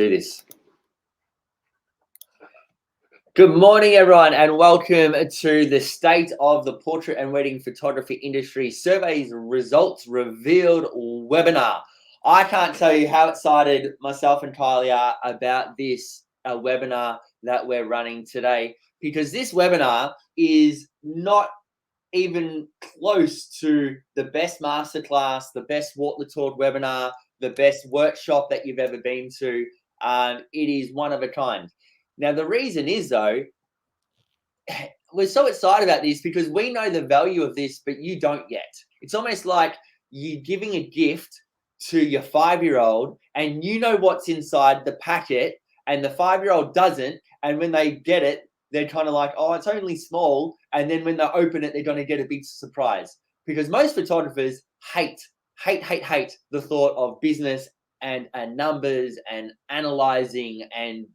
Do this. Good morning, everyone, and welcome to the State of the Portrait and Wedding Photography Industry Survey's Results Revealed webinar. I can't tell you how excited myself and Kylie are about this webinar that we're running today, because this webinar is not even close to the best masterclass, the best Walk the Talk webinar, the best workshop that you've ever been to. It is one of a kind. Now, the reason is, though, we're so excited about this because we know the value of this, but you don't yet. It's almost like you giving a gift to your 5-year-old and you know what's inside the packet and the 5-year-old doesn't. And when they get it, they're kind of like, oh, it's only small. And then when they open it, they're going to get a big surprise, because most photographers hate the thought of business and numbers and analyzing and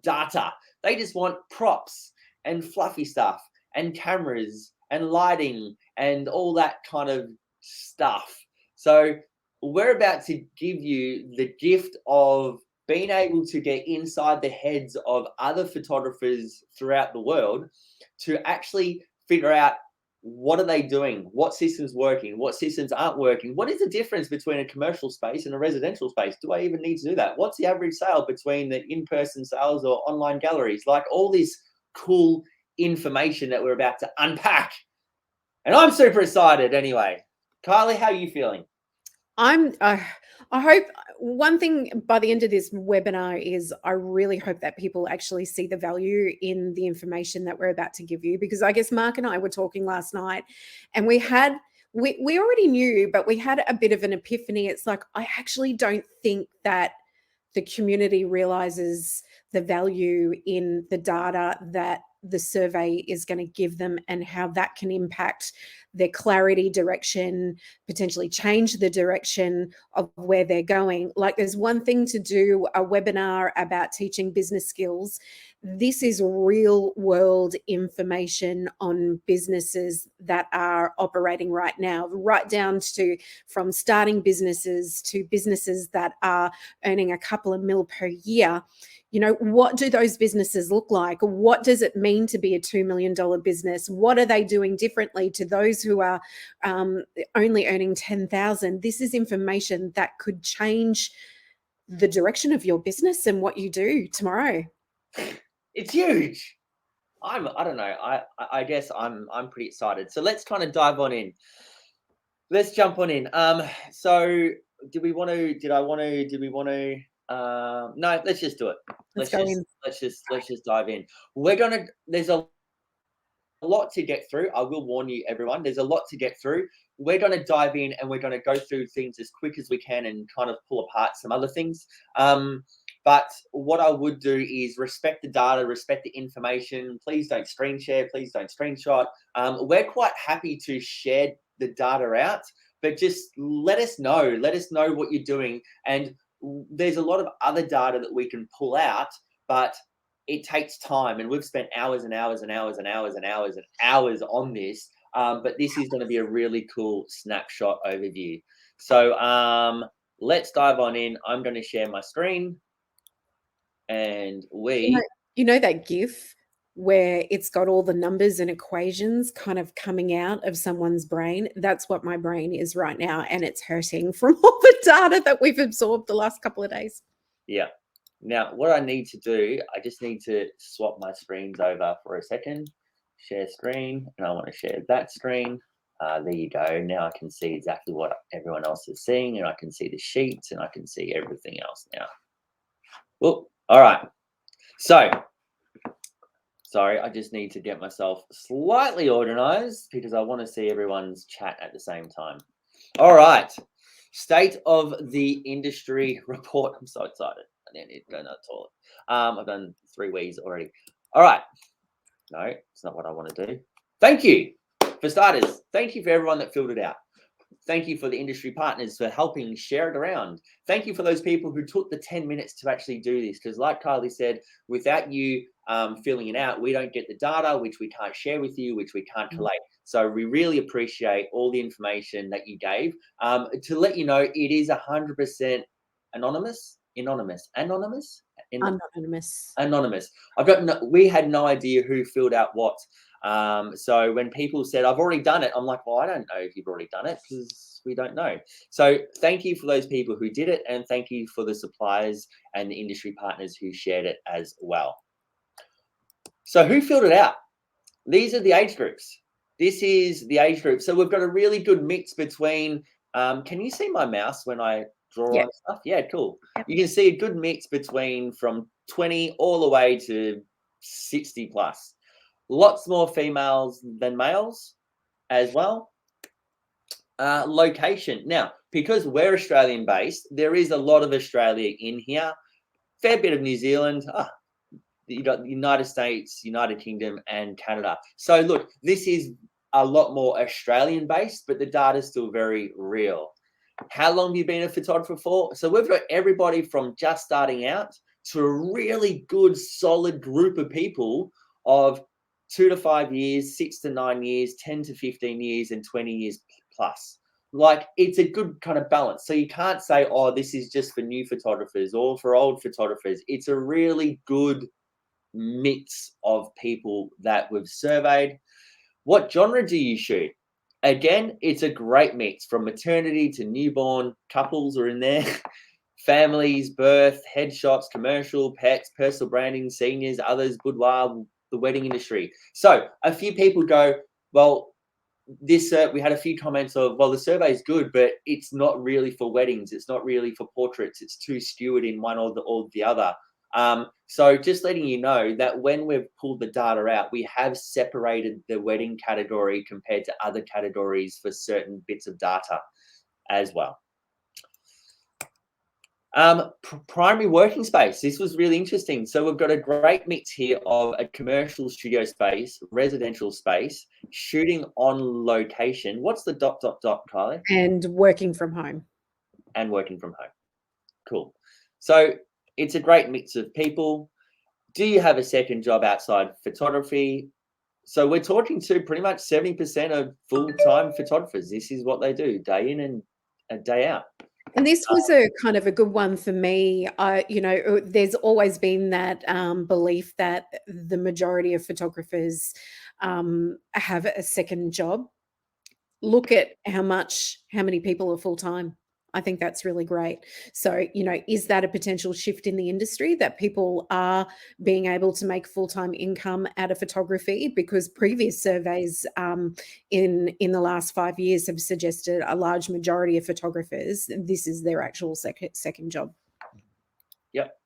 data. They just want props and fluffy stuff and cameras and lighting and all that kind of stuff. So we're about to give you the gift of being able to get inside the heads of other photographers throughout the world to actually figure out, what are they doing? What systems working? What systems aren't working? What is the difference between a commercial space and a residential space? Do I even need to do that? What's the average sale between the in-person sales or online galleries? Like, all this cool information that we're about to unpack. And I'm super excited anyway. Kylie, how are you feeling? I hope one thing by the end of this webinar is I really hope that people actually see the value in the information that we're about to give you, because I guess Mark and I were talking last night and we already knew, but we had a bit of an epiphany. It's like, I actually don't think that the community realizes the value in the data that the survey is going to give them and how that can impact their clarity, direction, potentially change the direction of where they're going. Like, there's one thing to do a webinar about teaching business skills. This is real world information on businesses that are operating right now, right down to from starting businesses to businesses that are earning a couple of mil per year. You know, what do those businesses look like? What does it mean to be a $2 million business? What are they doing differently to those who are only earning 10,000? This is information that could change the direction of your business and what you do tomorrow. It's huge. I don't know. I guess I'm pretty excited. So let's kind of dive on in. Let's jump on in. So do we want to? No, let's just do it. Let's just dive in. There's a lot to get through. I will warn you, everyone, there's a lot to get through. We're going to dive in and we're going to go through things as quick as we can and kind of pull apart some other things. But what I would do is respect the data, respect the information. Please don't screen share. Please don't screenshot. We're quite happy to share the data out, but just let us know. Let us know what you're doing. And there's a lot of other data that we can pull out, but it takes time. And we've spent hours and hours and hours and hours and hours and hours on this. But this is going to be a really cool snapshot overview. So let's dive on in. I'm going to share my screen. And you know that GIF where it's got all the numbers and equations kind of coming out of someone's brain? That's what my brain is right now, and it's hurting from all the data that we've absorbed the last couple of days. Yeah. Now, what I need to do, I just need to swap my screens over for a second. Share screen, and I want to share that screen. There you go. Now I can see exactly what everyone else is seeing, and I can see the sheets, and I can see everything else now. Well, all right. So, sorry, I just need to get myself slightly organized because I want to see everyone's chat at the same time. All right. State of the industry report. I'm so excited. I need to go to the toilet. I've done 3 weeks already. All right. No, it's not what I want to do. Thank you for starters. Thank you for everyone that filled it out. Thank you for the industry partners for helping share it around. Thank you for those people who took the 10 minutes to actually do this, because like Kylie said, without you filling it out, we don't get the data, which we can't share with you, which we can't collate. So we really appreciate all the information that you gave. To let you know, it is 100% anonymous. anonymous. Anonymous. Anonymous. We had no idea who filled out what. So when people said, I've already done it, I'm like, well, I don't know if you've already done it because we don't know. So thank you for those people who did it. And thank you for the suppliers and the industry partners who shared it as well. So who filled it out? These are the age groups. This is the age group. So we've got a really good mix between, can you see my mouse when I draw on stuff? Yeah, cool. Yep. You can see a good mix between from 20 all the way to 60 plus. Lots more females than males as well. Location. Now, because we're Australian based, there is a lot of Australia in here. Fair bit of New Zealand. You got the United States, United Kingdom, and Canada. So look, this is a lot more Australian based, but the data is still very real. How long have you been a photographer for? So we've got everybody from just starting out to a really good, solid group of people of 2 to 5 years, 6 to 9 years, 10 to 15 years, and 20 years plus. Like, it's a good kind of balance. So you can't say, oh, this is just for new photographers or for old photographers. It's a really good mix of people that we've surveyed. What genre do you shoot? Again, it's a great mix from maternity to newborn. Couples are in there. Families, birth, headshots, commercial, pets, personal branding, seniors, others, boudoir, the wedding industry. So a few people go, well, this we had a few comments of, well, the survey is good, but it's not really for weddings. It's not really for portraits. It's too skewed in one or the other. So just letting you know that when we've pulled the data out, we have separated the wedding category compared to other categories for certain bits of data as well. Primary working space. This was really interesting. So we've got a great mix here of a commercial studio space, residential space, shooting on location. What's the ... Kylie? And working from home. And working from home. Cool. So it's a great mix of people. Do you have a second job outside photography? So we're talking to pretty much 70% of full-time photographers. This is what they do day in and a day out. And this was a kind of a good one for me. There's always been that belief that the majority of photographers have a second job. Look at how many people are full-time. I think that's really great. So, is that a potential shift in the industry that people are being able to make full-time income out of photography? Because previous surveys in the last 5 years have suggested a large majority of photographers, this is their actual second job. Yep.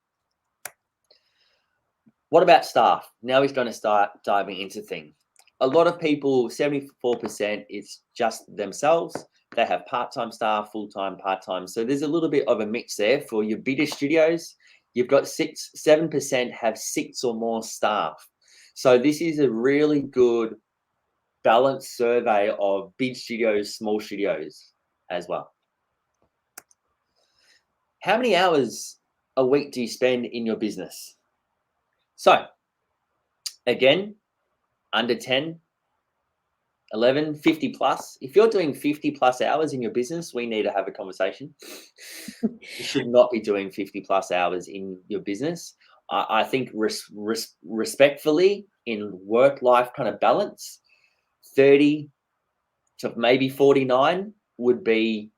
What about staff? Now he's going to start diving into things. A lot of people, 74%, it's just themselves. They have part-time staff, full-time, part-time. So there's a little bit of a mix there for your bigger studios. You've got 7% have 6 or more staff. So this is a really good balanced survey of big studios, small studios as well. How many hours a week do you spend in your business? So again, under 10, 11, 50 plus. If you're doing 50 plus hours in your business, we need to have a conversation. You should not be doing 50 plus hours in your business. I think respectfully, in work-life kind of balance, 30 to maybe 49 would be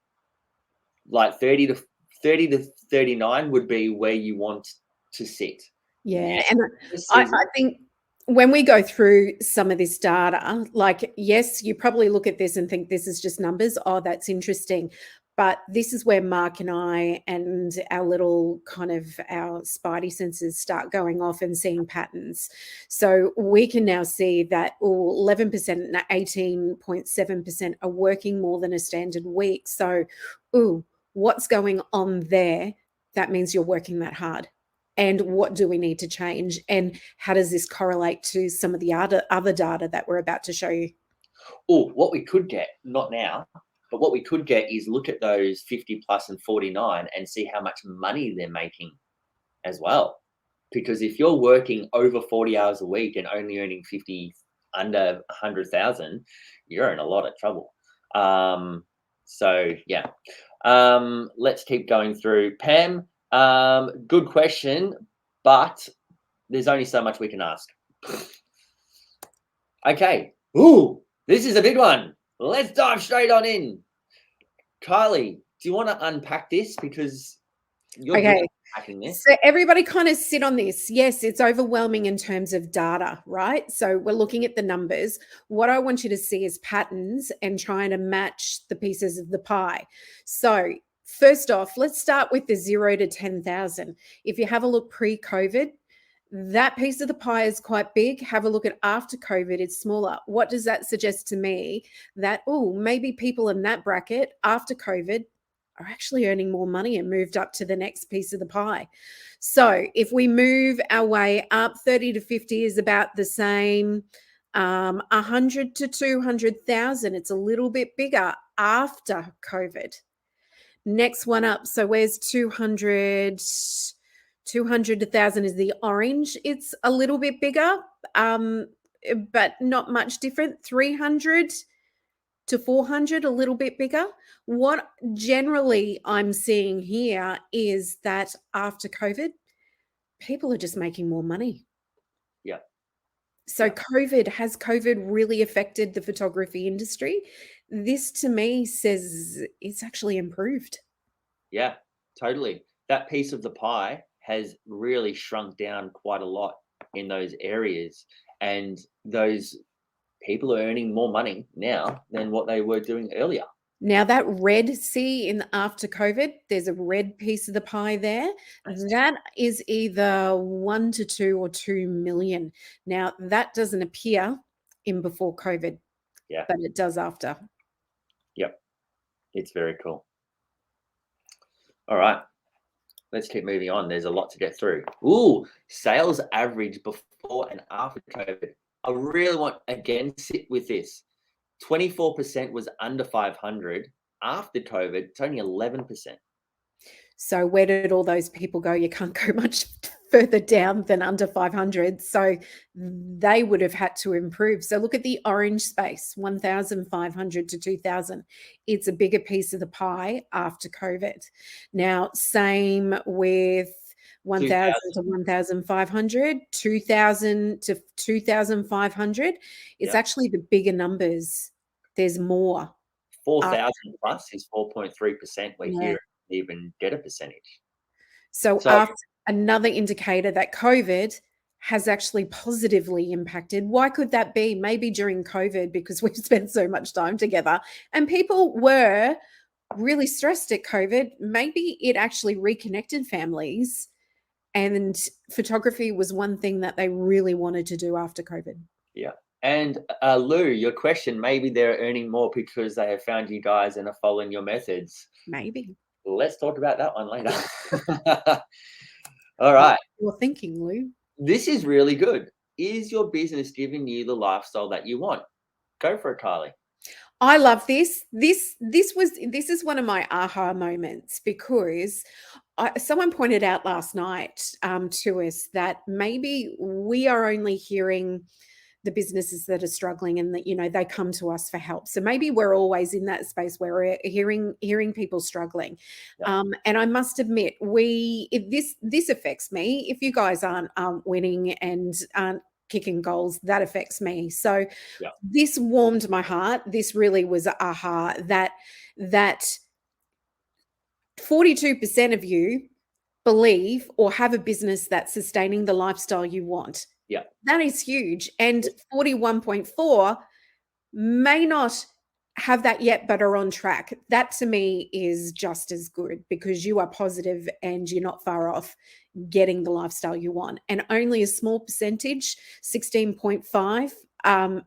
like 30 to 39 would be where you want to sit. Yeah, and I think when we go through some of this data, like, yes, you probably look at this and think this is just numbers. Oh, that's interesting. But this is where Mark and I and our little kind of our spidey senses start going off and seeing patterns. So we can now see that 11% and 18.7% are working more than a standard week. So, what's going on there? That means you're working that hard. And what do we need to change? And how does this correlate to some of the other data that we're about to show you? Oh, what we could get, not now, but what we could get is look at those 50 plus and 49 and see how much money they're making as well. Because if you're working over 40 hours a week and only earning 50 under 100,000, you're in a lot of trouble. So yeah, let's keep going through. Pam, Good question, but there's only so much we can ask. Okay. Ooh, this is a big one. Let's dive straight on in. Kylie, do you want to unpack this? Because you're good Okay. at unpacking this. So everybody kind of sit on this. Yes, it's overwhelming in terms of data, right? So we're looking at the numbers. What I want you to see is patterns and trying to match the pieces of the pie. So first off, let's start with the 0 to 10,000. If you have a look pre-COVID, that piece of the pie is quite big. Have a look at after COVID, it's smaller. What does that suggest to me? That, oh, maybe people in that bracket after COVID are actually earning more money and moved up to the next piece of the pie. So if we move our way up, 30 to 50 is about the same. 100 to 200,000, it's a little bit bigger after COVID. Next one up. So where's 200? 200 to 1,000 is the orange. It's a little bit bigger, but not much different. 300 to 400, a little bit bigger. What generally I'm seeing here is that after COVID, people are just making more money. Yeah. So has COVID really affected the photography industry? This to me says it's actually improved. Yeah, totally. That piece of the pie has really shrunk down quite a lot in those areas. And those people are earning more money now than what they were doing earlier. Now that red, see in after COVID, there's a red piece of the pie there. That is either 1 to 2 or 2 million. Now that doesn't appear in before COVID, Yeah. but it does after. Yep. It's very cool. All right. Let's keep moving on. There's a lot to get through. Ooh, sales average before and after COVID. I really want, again, sit with this. 24% was under 500. After COVID, it's only 11%. So where did all those people go? You can't go much further down than under 500. So they would have had to improve. So look at the orange space, 1,500 to 2,000. It's a bigger piece of the pie after COVID. Now, same with 1,000 to 1,500, 2,000 to 2,500. It's actually the bigger numbers. There's more. 4,000 plus is 4.3%. We're here even get a percentage. So after another indicator that COVID has actually positively impacted. Why could that be? Maybe during COVID, because we've spent so much time together and people were really stressed at COVID. Maybe it actually reconnected families, and photography was one thing that they really wanted to do after COVID. Yeah. And Lou, your question, maybe they're earning more because they have found you guys and are following your methods. Maybe. Let's talk about that one later. All right. You're thinking, Lou. This is really good. Is your business giving you the lifestyle that you want? Go for it, Kylie. I love this. This is one of my aha moments, because someone pointed out last night to us that maybe we are only hearing the businesses that are struggling, and that, you know, they come to us for help. So maybe we're always in that space where we're hearing people struggling. Yeah. And I must admit, this affects me. If you guys aren't winning and aren't kicking goals, that affects me. So this warmed my heart. This really was a aha, that 42% of you believe or have a business that's sustaining the lifestyle you want. Yeah. That is huge. And 41.4 may not have that yet, but are on track. That to me is just as good, because you are positive and you're not far off getting the lifestyle you want. And only a small percentage, 16.5,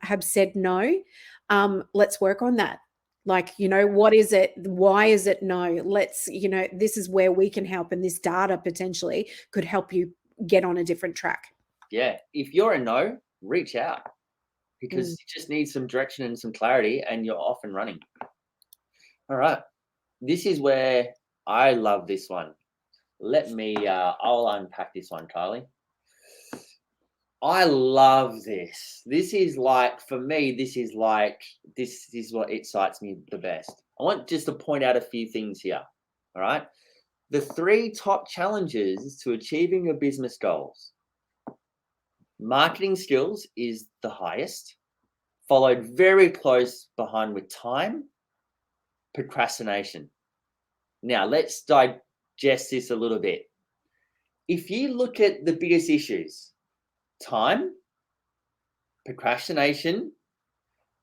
have said no. Let's work on that. Like, you know, what is it? Why is it no? Let's, you know, this is where we can help, and this data potentially could help you get on a different track. Yeah. If you're a no, reach out, because you just need some direction and some clarity, and you're off and running. All right. This is where I love this one. Let me, I'll unpack this one, Kylie. I love this. This is like, for me, this is what excites me the best. I want just to point out a few things here. All right. The 3 top challenges to achieving your business goals. Marketing skills is the highest, followed very close behind with time, procrastination. Now, let's digest this a little bit. If you look at the biggest issues, time, procrastination,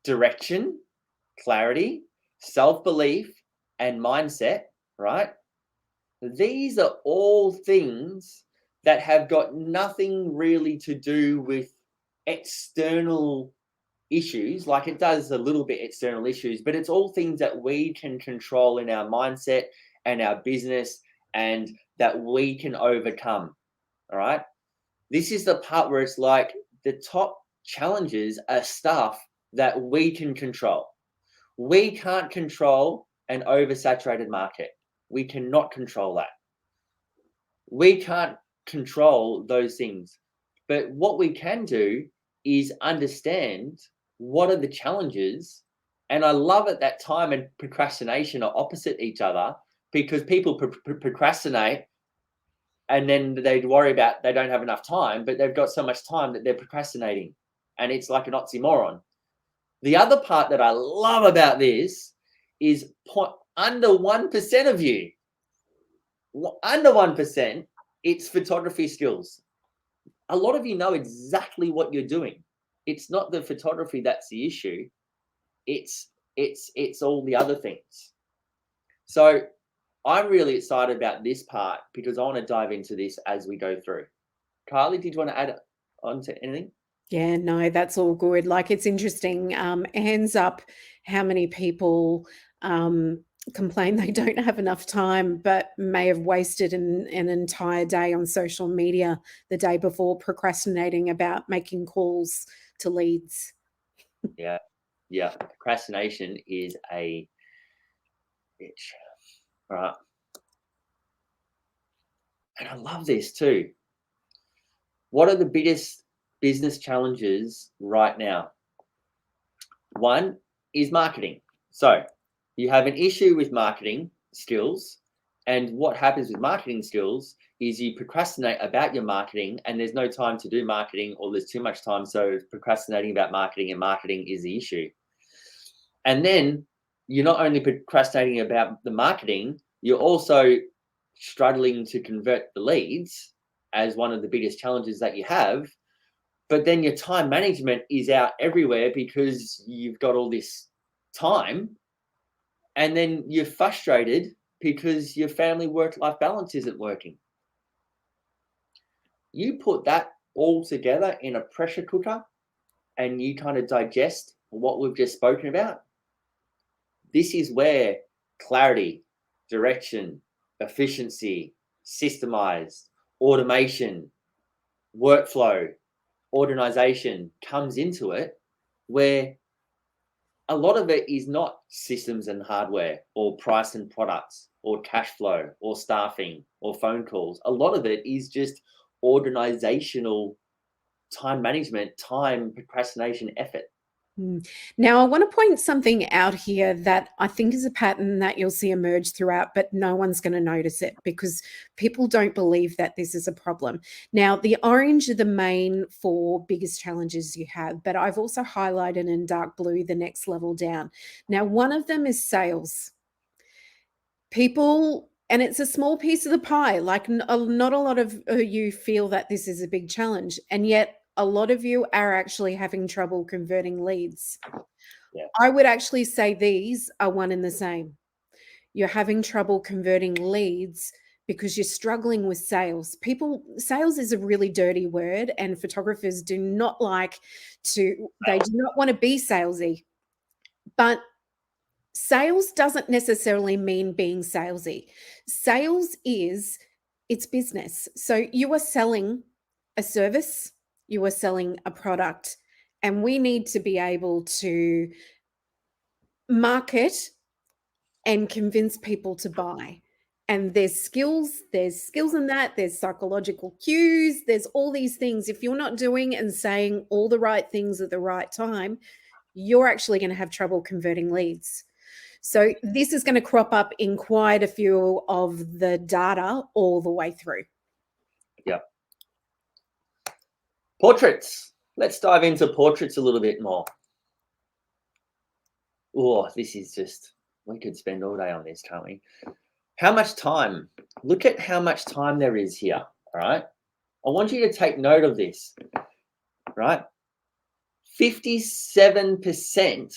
direction, clarity, self-belief, and mindset, right? These are all things that have got nothing really to do with external issues. Like, it does a little bit external issues, but it's all things that we can control in our mindset and our business, and that we can overcome. All right. This is the part where it's like the top challenges are stuff that we can control. We can't control an oversaturated market. We cannot control that. We can't control those things. But what we can do is understand what are the challenges. And I love it that time and procrastination are opposite each other, because people procrastinate and then they'd worry about they don't have enough time, but they've got so much time that they're procrastinating. And it's like an oxymoron. The other part that I love about this is under 1% of you, under 1%, it's photography skills. A lot of you know exactly what you're doing. It's not the photography that's the issue. It's all the other things. So I'm really excited about this part because I want to dive into this as we go through. Kylie, did you want to add on to anything? Yeah, no, that's all good. Like, it's interesting. Hands up, how many people complain they don't have enough time, but may have wasted an entire day on social media the day before, procrastinating about making calls to leads. Yeah. Procrastination is a bitch. All right. And I love this too. What are the biggest business challenges right now? One is marketing. So you have an issue with marketing skills, and what happens with marketing skills is you procrastinate about your marketing, and there's no time to do marketing, or there's too much time, so procrastinating about marketing, and marketing is the issue. And then you're not only procrastinating about the marketing, you're also struggling to convert the leads as one of the biggest challenges that you have. But then your time management is out everywhere because you've got all this time, and then you're frustrated because your family work-life balance isn't working. You put that all together in a pressure cooker and you kind of digest what we've just spoken about. This is where clarity, direction, efficiency, systemized, automation, workflow, organization comes into it, where a lot of it is not systems and hardware or price and products or cash flow or staffing or phone calls. A lot of it is just organizational time management, time, procrastination, effort. Now, I want to point something out here that I think is a pattern that you'll see emerge throughout, but no one's going to notice it because people don't believe that this is a problem. Now, the orange are the main 4 biggest challenges you have, but I've also highlighted in dark blue the next level down. Now, one of them is sales. People, and it's a small piece of the pie, like not a lot of you feel that this is a big challenge, and yet a lot of you are actually having trouble converting leads. Yeah. I would actually say these are one and the same. You're having trouble converting leads because you're struggling with sales. Sales is a really dirty word, and photographers do not like to, they do not want to be salesy. But sales doesn't necessarily mean being salesy. Sales is, it's business. So you are selling a service, you are selling a product, and we need to be able to market and convince people to buy. And there's skills in that, there's psychological cues, there's all these things. If you're not doing and saying all the right things at the right time, you're actually going to have trouble converting leads. So this is going to crop up in quite a few of the data all the way through. Yep. Portraits. Let's dive into portraits a little bit more. Oh, this is just, we could spend all day on this, can't we? How much time? Look at how much time there is here, all right? I want you to take note of this, right? 57%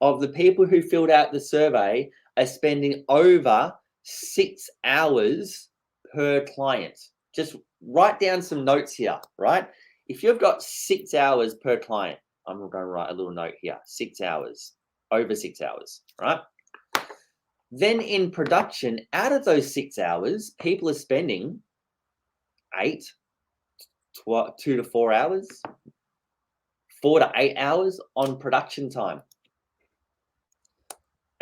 of the people who filled out the survey are spending over 6 hours per client. Just write down some notes here, right? If you've got 6 hours per client, I'm going to write a little note here, 6 hours, over 6 hours, right? Then in production, out of those 6 hours, people are spending 2 to 4 hours, 4 to 8 hours on production time.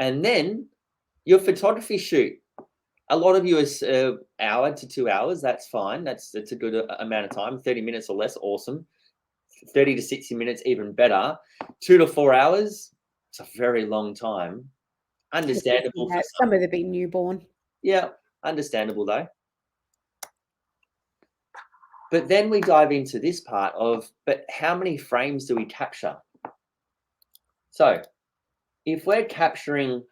And then your photography shoot, a lot of you is hour to 2 hours. That's fine. That's a good amount of time. 30 minutes or less, awesome. 30 to 60 minutes, even better. 2 to 4 hours, it's a very long time. Understandable. Yeah, some of them be newborn. Yeah, understandable though. But then we dive into this part of, but how many frames do we capture? So if we're capturing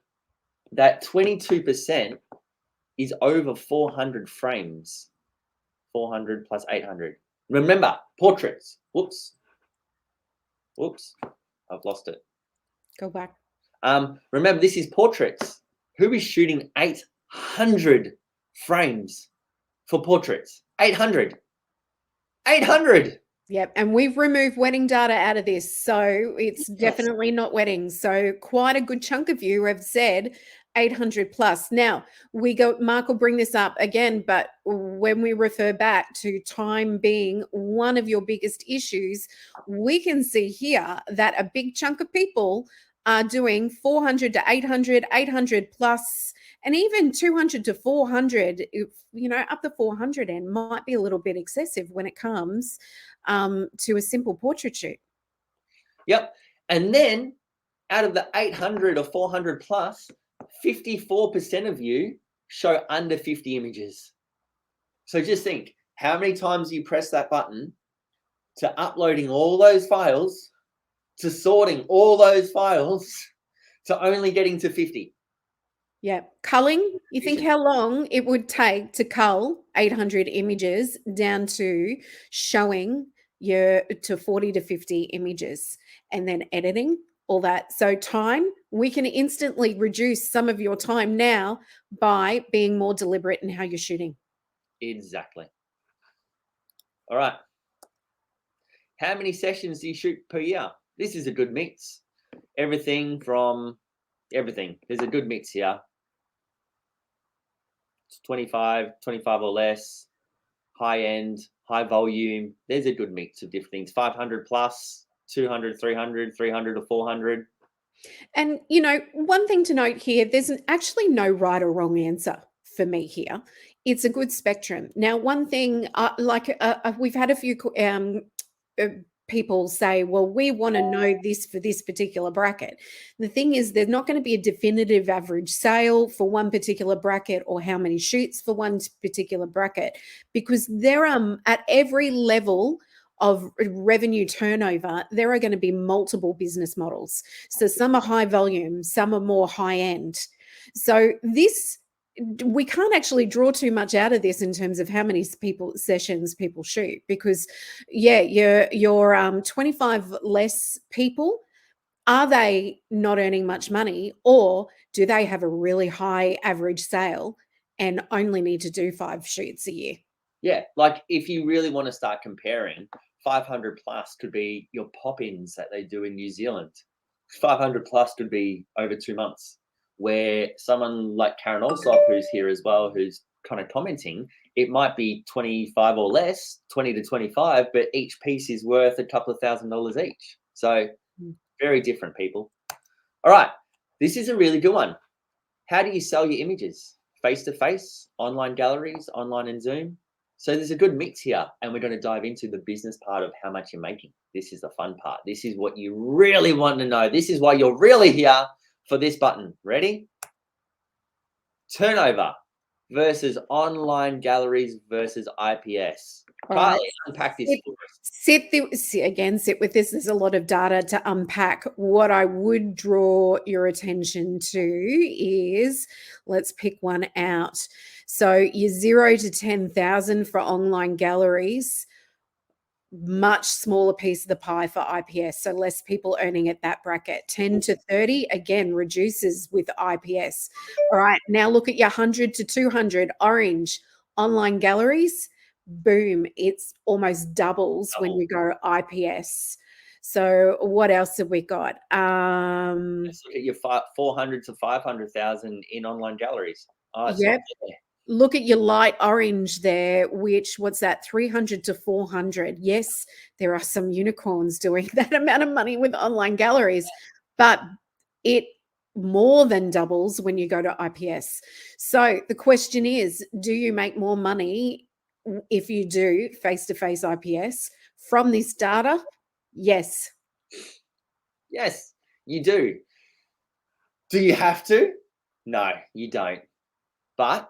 that 22% is over 400 frames, 400 plus 800. Remember, portraits. Whoops, I've lost it. Go back. Remember, this is portraits. Who is shooting 800 frames for portraits? 800. 800. Yep. And we've removed wedding data out of this. So it's definitely not weddings. So quite a good chunk of you have said 800 plus. Now Mark will bring this up again, but when we refer back to time being one of your biggest issues, we can see here that a big chunk of people are doing 400 to 800, 800 plus, and even 200 to 400, up to 400 and might be a little bit excessive when it comes to a simple portrait shoot. Yep. And then out of the 800 or 400 plus, 54% of you show under 50 images. So just think, how many times you press that button to uploading all those files, to sorting all those files, to only getting to 50. Yeah. Culling, you think how long it would take to cull 800 images down to showing to 40 to 50 images, and then editing, all that. So time, we can instantly reduce some of your time now by being more deliberate in how you're shooting. Exactly. All right. How many sessions do you shoot per year? This is a good mix. Everything. There's a good mix here. It's 25 or less, high end, high volume. There's a good mix of different things. 500 plus, 200, 300, 300 or 400. And, one thing to note here, there's actually no right or wrong answer for me here. It's a good spectrum. Now, one thing, we've had a few people say, well, we want to know this for this particular bracket. The thing is, there's not going to be a definitive average sale for one particular bracket or how many shoots for one particular bracket, because there are, at every level of revenue turnover, there are going to be multiple business models. So some are high volume, some are more high end. So we can't actually draw too much out of this in terms of how many sessions people shoot, because your 25 less people, are they not earning much money, or do they have a really high average sale and only need to do 5 shoots a year? Yeah, like if you really want to start comparing, 500 plus could be your pop-ins that they do in New Zealand. 500 plus could be over 2 months. Where someone like Karen Alsop, who's here as well, who's kind of commenting, it might be 25 or less, 20 to 25, but each piece is worth a couple of $1,000s each. So very different, people. All right, this is a really good one. How do you sell your images? Face-to-face, online galleries, online and Zoom. So there's a good mix here, and we're going to dive into the business part of how much you're making. This is the fun part. This is what you really want to know. This is why you're really here. for this button. Ready? Turnover versus online galleries versus IPS. All right. Carly, unpack this for us. Sit with this. There's a lot of data to unpack. What I would draw your attention to is, let's pick one out. So your 0 to 10,000 for online galleries, much smaller piece of the pie for IPS, so less people earning at that bracket. 10 to 30, again, reduces with IPS. All right, now look at your 100 to 200, orange, online galleries, boom, it's almost doubles when you go IPS. So what else have we got? Let's look at your 400 to 500,000 in online galleries. Oh, it's Yep. not there. Look at your light orange there, which, what's that, 300 to 400. Yes, there are some unicorns doing that amount of money with online galleries, but it more than doubles when you go to IPS. So the question is, do you make more money if you do face-to-face IPS from this data? Yes. Yes, you do. Do you have to? No, you don't. But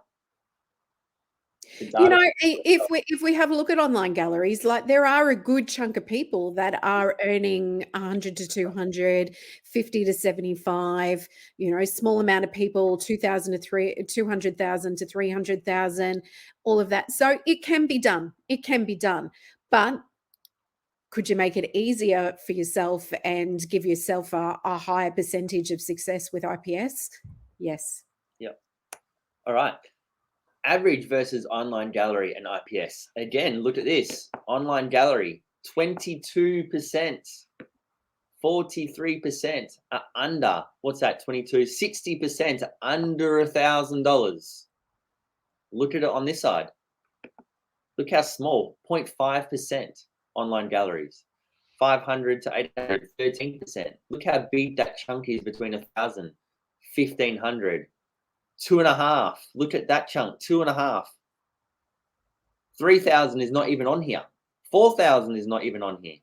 you know, if we have a look at online galleries, like there are a good chunk of people that are earning 100 to 200, 50 to 75, you know, small amount of people, 2,000 to 200,000 to 300,000, all of that. So it can be done. It can be done. But could you make it easier for yourself and give yourself a higher percentage of success with IPS? Yes. Yep. All right. Average versus online gallery and IPS. Again, look at this. Online gallery, 22%, 43% are under, what's that, 22? 60% under $1,000. Look at it on this side. Look how small, 0.5% online galleries. 500 to 800, 13%. Look how big that chunk is between 1,000, 1,500. 2.5. Look at that chunk. 2.5. 3,000 is not even on here. 4,000 is not even on here.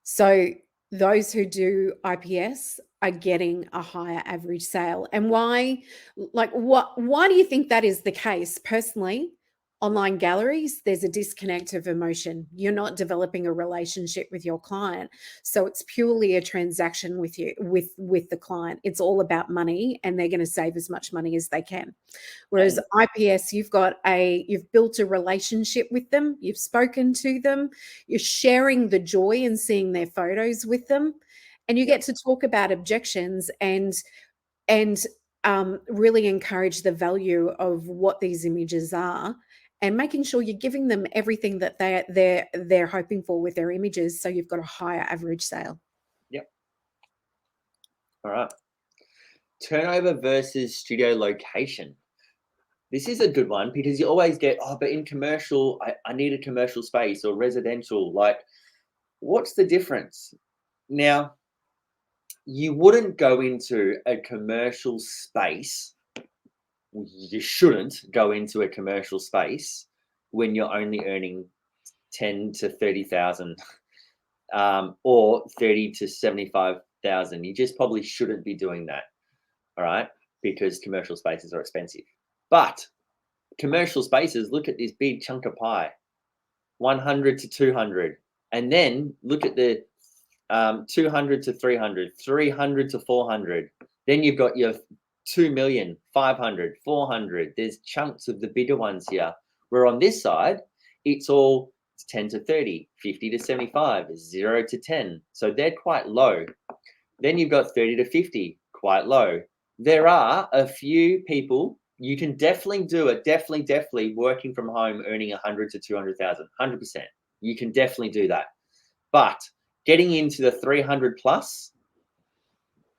So those who do IPS are getting a higher average sale. And why? Like, why do you think that is the case? Personally, online galleries, there's a disconnect of emotion. You're not developing a relationship with your client. So it's purely a transaction with you, with the client. It's all about money, and they're going to save as much money as they can. Whereas IPS, you've built a relationship with them, you've spoken to them, you're sharing the joy and seeing their photos with them, and you get to talk about objections and really encourage the value of what these images are, and making sure you're giving them everything that they're hoping for with their images, so you've got a higher average sale. Yep. All right. Turnover versus studio location. This is a good one because you always get, oh, but in commercial, I need a commercial space, or residential. Like, what's the difference? Now, you wouldn't go into a commercial space. You shouldn't go into a commercial space when you're only earning 10 to 30,000 or 30 to 75,000. You just probably shouldn't be doing that. All right. Because commercial spaces are expensive. But commercial spaces, look at this big chunk of pie, 100 to 200. And then look at the 200 to 300, 300 to 400. Then you've got your 2 million, 500, 400. There's chunks of the bigger ones here. Where on this side, it's all 10 to 30, 50 to 75, 0 to 10. So they're quite low. Then you've got 30 to 50, quite low. There are a few people, you can definitely do it, definitely working from home, earning 100 to 200,000, 100%. You can definitely do that. But getting into the 300 plus,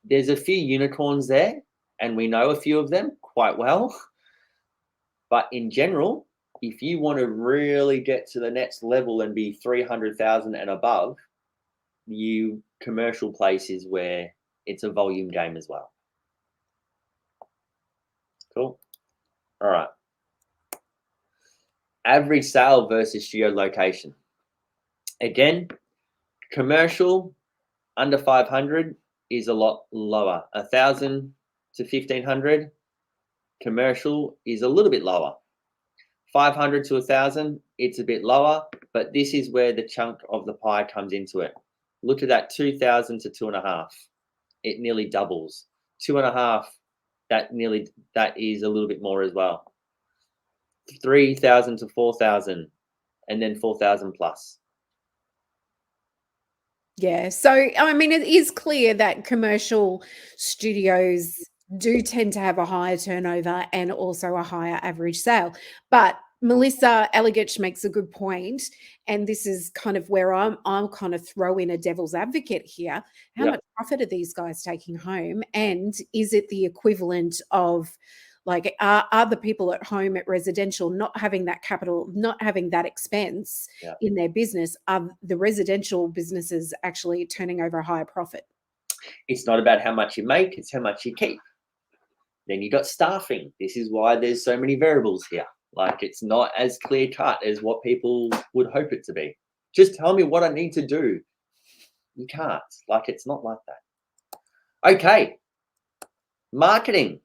there's a few unicorns there, and we know a few of them quite well. But in general, if you want to really get to the next level and be 300,000 and above, commercial places where it's a volume game as well. Cool. All right. Average sale versus studio location. Again, commercial under 500, is a lot lower. 1,000 to 1,500. Commercial is a little bit lower. 500 to 1,000, it's a bit lower, but this is where the chunk of the pie comes into it. Look at that, 2,000 to 2.5. It nearly doubles. 2.5, that is a little bit more as well. 3,000 to 4,000, and then 4,000 plus. Yeah. So, I mean, it is clear that commercial studios do tend to have a higher turnover and also a higher average sale. But Melissa Elegich makes a good point, and this is kind of where I'm kind of throw in a devil's advocate here. How Yep. much profit are these guys taking home? And is it the equivalent of, like, are the people at home at residential not having that capital, not having that expense Yeah. in their business? Are the residential businesses actually turning over a higher profit? It's not about how much you make, it's how much you keep. Then you got staffing. This is why there's so many variables here. Like, it's not as clear cut as what people would hope it to be. Just tell me what I need to do. You can't. Like, it's not like that. Okay. Marketing.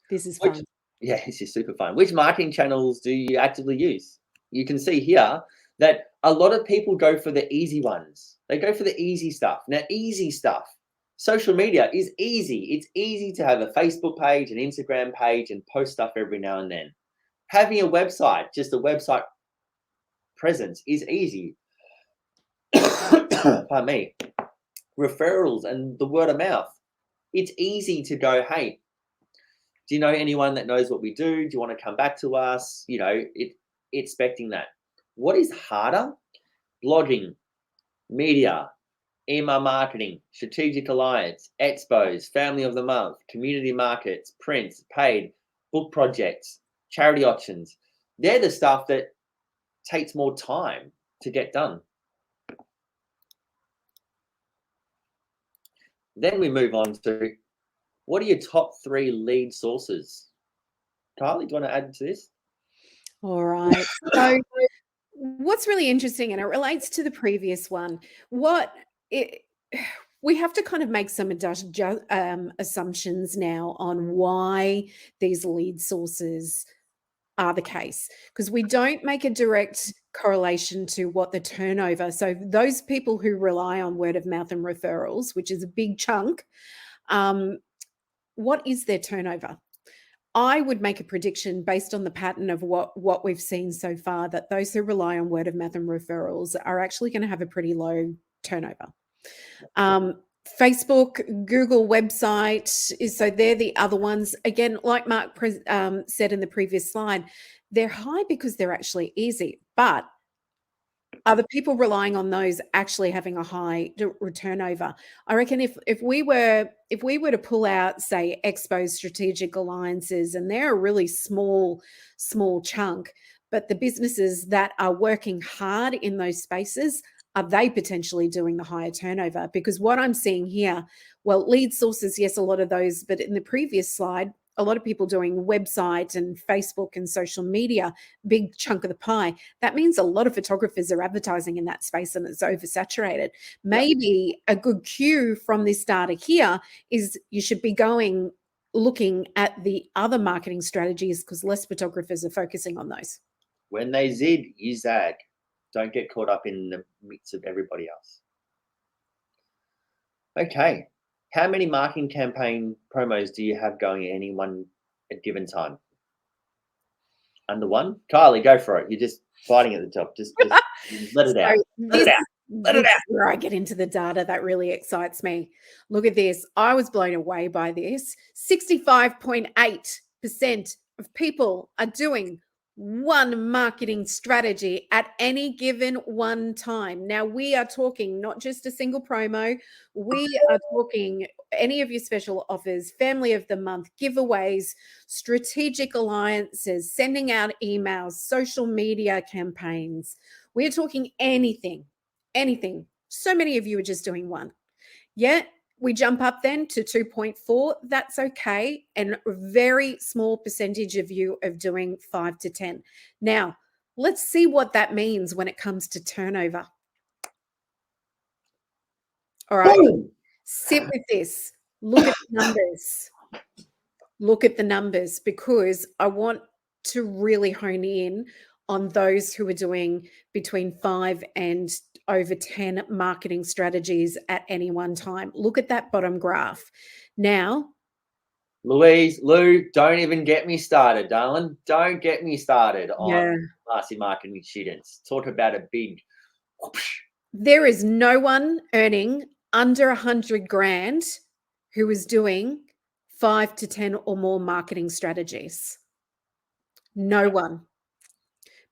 This is Which, fun. yeah, this is super fun. Which marketing channels do you actively use? You can see here that a lot of people go for the easy ones. They go for the easy stuff. Now, easy stuff. Social media is easy. It's easy to have a Facebook page, an Instagram page, and post stuff every now and then. Having a website, just a website presence, is easy. Pardon me. Referrals and the word of mouth. It's easy to go, hey, do you know anyone that knows what we do? Do you want to come back to us? You know, expecting that. What is harder? Blogging, media, email marketing, strategic alliance, expos, family of the month, community markets, prints, paid, book projects, charity auctions. They're the stuff that takes more time to get done. Then we move on to, what are your top 3 lead sources? Kylie, do you want to add to this? All right. So what's really interesting, and it relates to the previous one, we have to kind of make some assumptions now on why these lead sources are the case, because we don't make a direct correlation to what the turnover. So those people who rely on word of mouth and referrals, which is a big chunk, what is their turnover? I would make a prediction based on the pattern of what we've seen so far, that those who rely on word of mouth and referrals are actually going to have a pretty low turnover. Facebook, Google website so they're the other ones. Again, like Mark said in the previous slide, they're high because they're actually easy, but are the people relying on those actually having a high turnover? I reckon if we were to pull out, say, Expo's strategic alliances, and they're a really small chunk, but the businesses that are working hard in those spaces, are they potentially doing the higher turnover? Because what I'm seeing here, well, lead sources, yes, a lot of those, but in the previous slide, a lot of people doing website and Facebook and social media, big chunk of the pie. That means a lot of photographers are advertising in that space and it's oversaturated. Maybe a good cue from this data here is you should be looking at the other marketing strategies, because less photographers are focusing on those. When they zig, you zag. Don't get caught up in the midst of everybody else. Okay. How many marketing campaign promos do you have going at any one given time? Under 1? Kylie, go for it. You're just fighting at the top. Just let it out. Let it out. Let it out. Where I get into the data that really excites me. Look at this. I was blown away by this. 65.8% of people are doing one marketing strategy at any given one time. Now, we are talking not just a single promo. We are talking any of your special offers, family of the month, giveaways, strategic alliances, sending out emails, social media campaigns. We're talking anything. So many of you are just doing one. Yet we jump up then to 2.4. That's okay. And a very small percentage of you are doing 5 to 10. Now, let's see what that means when it comes to turnover. All right. Sit with this. Look at the numbers. Look at the numbers, because I want to really hone in on those who are doing between 5 and over 10 marketing strategies at any one time. Look at that bottom graph. Now, Lou, don't even get me started, darling. Don't get me started on yeah, classy marketing students. Talk about a big whoosh. there is no one earning under 100 grand who is doing 5 to 10 or more marketing strategies. No one.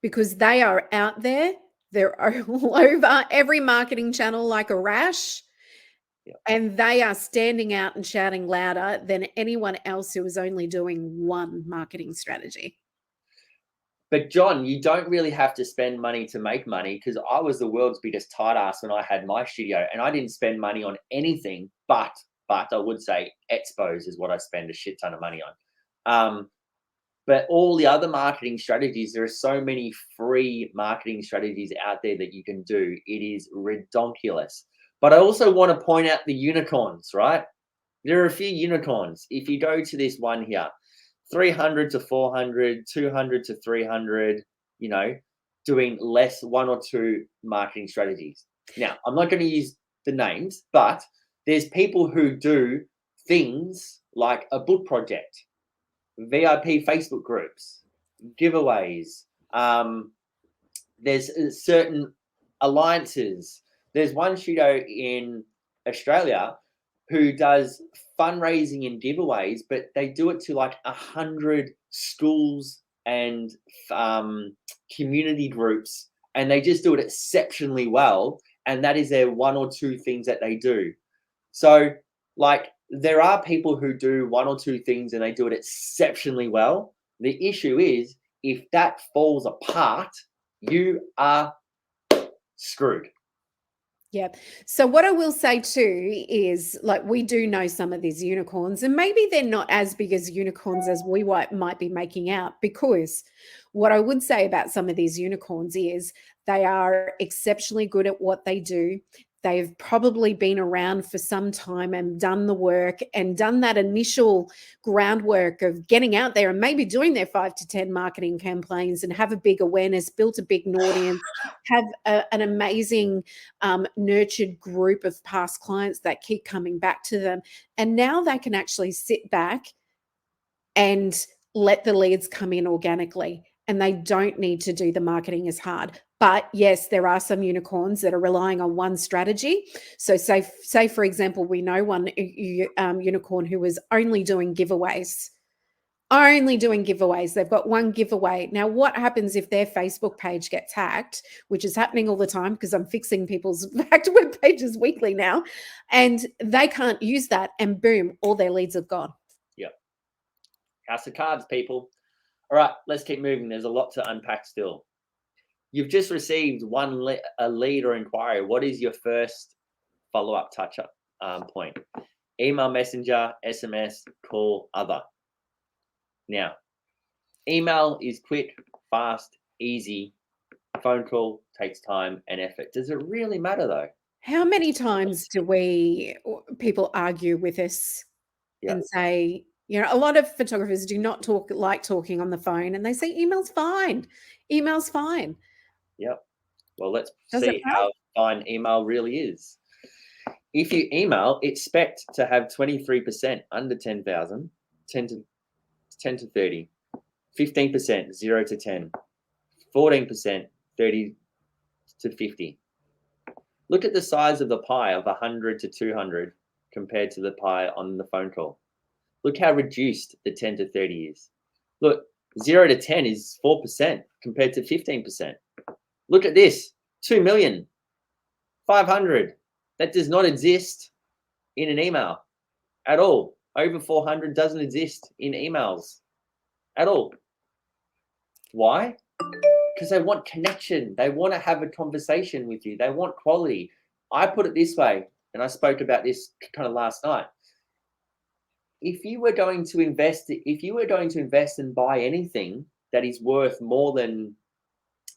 Because they are out there. They're all over every marketing channel like a rash. Yeah. And they are standing out and shouting louder than anyone else who is only doing one marketing strategy. But John, you don't really have to spend money to make money, because I was the world's biggest tight ass when I had my studio, and I didn't spend money on anything but I would say expos is what I spend a shit ton of money on. But all the other marketing strategies, there are so many free marketing strategies out there that you can do. It is redonkulous. But I also want to point out the unicorns, right? There are a few unicorns. If you go to this one here, 300 to 400, 200 to 300, doing less, one or two marketing strategies. Now, I'm not going to use the names, but there's people who do things like a book project, VIP Facebook groups, giveaways. There's certain alliances. There's one studio in Australia who does fundraising and giveaways, but they do it to like 100 schools and community groups, and they just do it exceptionally well. And that is their one or two things that they do. So, like, there are people who do one or two things and they do it exceptionally well. The issue is, if that falls apart, you are screwed. Yeah. So what I will say too is, like, we do know some of these unicorns, and maybe they're not as big as unicorns as we might be making out, because what I would say about some of these unicorns is they are exceptionally good at what they do. They've probably been around for some time and done the work and done that initial groundwork of getting out there and maybe doing their 5 to 10 marketing campaigns and have a big awareness, built a big audience, have an amazing nurtured group of past clients that keep coming back to them. And now they can actually sit back and let the leads come in organically, and they don't need to do the marketing as hard. But yes, there are some unicorns that are relying on one strategy. So say for example, we know one unicorn who is only doing giveaways. They've got one giveaway. Now, what happens if their Facebook page gets hacked, which is happening all the time because I'm fixing people's hacked web pages weekly now, and they can't use that, and boom, all their leads have gone. Yep. House of cards, people. All right, let's keep moving. There's a lot to unpack still. You've just received a lead or inquiry. What is your first follow-up touch-up point? Email, messenger, SMS, call, other. Now, email is quick, fast, easy. Phone call takes time and effort. Does it really matter though? How many times do people argue with us and say, a lot of photographers do not like talking on the phone, and they say email's fine. Email's fine. Yep. Well, let's see how fine email really is. If you email, expect to have 23% under 10,000, 10 to 30, 15% 0 to 10, 14% 30 to 50. Look at the size of the pie of 100 to 200 compared to the pie on the phone call. Look how reduced the 10 to 30 is. Look, 0 to 10 is 4% compared to 15%. Look at this, 2,500,000. That does not exist in an email at all. Over 400 doesn't exist in emails at all. Why? Because they want connection. They want to have a conversation with you. They want quality. I put it this way, and I spoke about this kind of last night. If you were going to invest and buy anything that is worth more than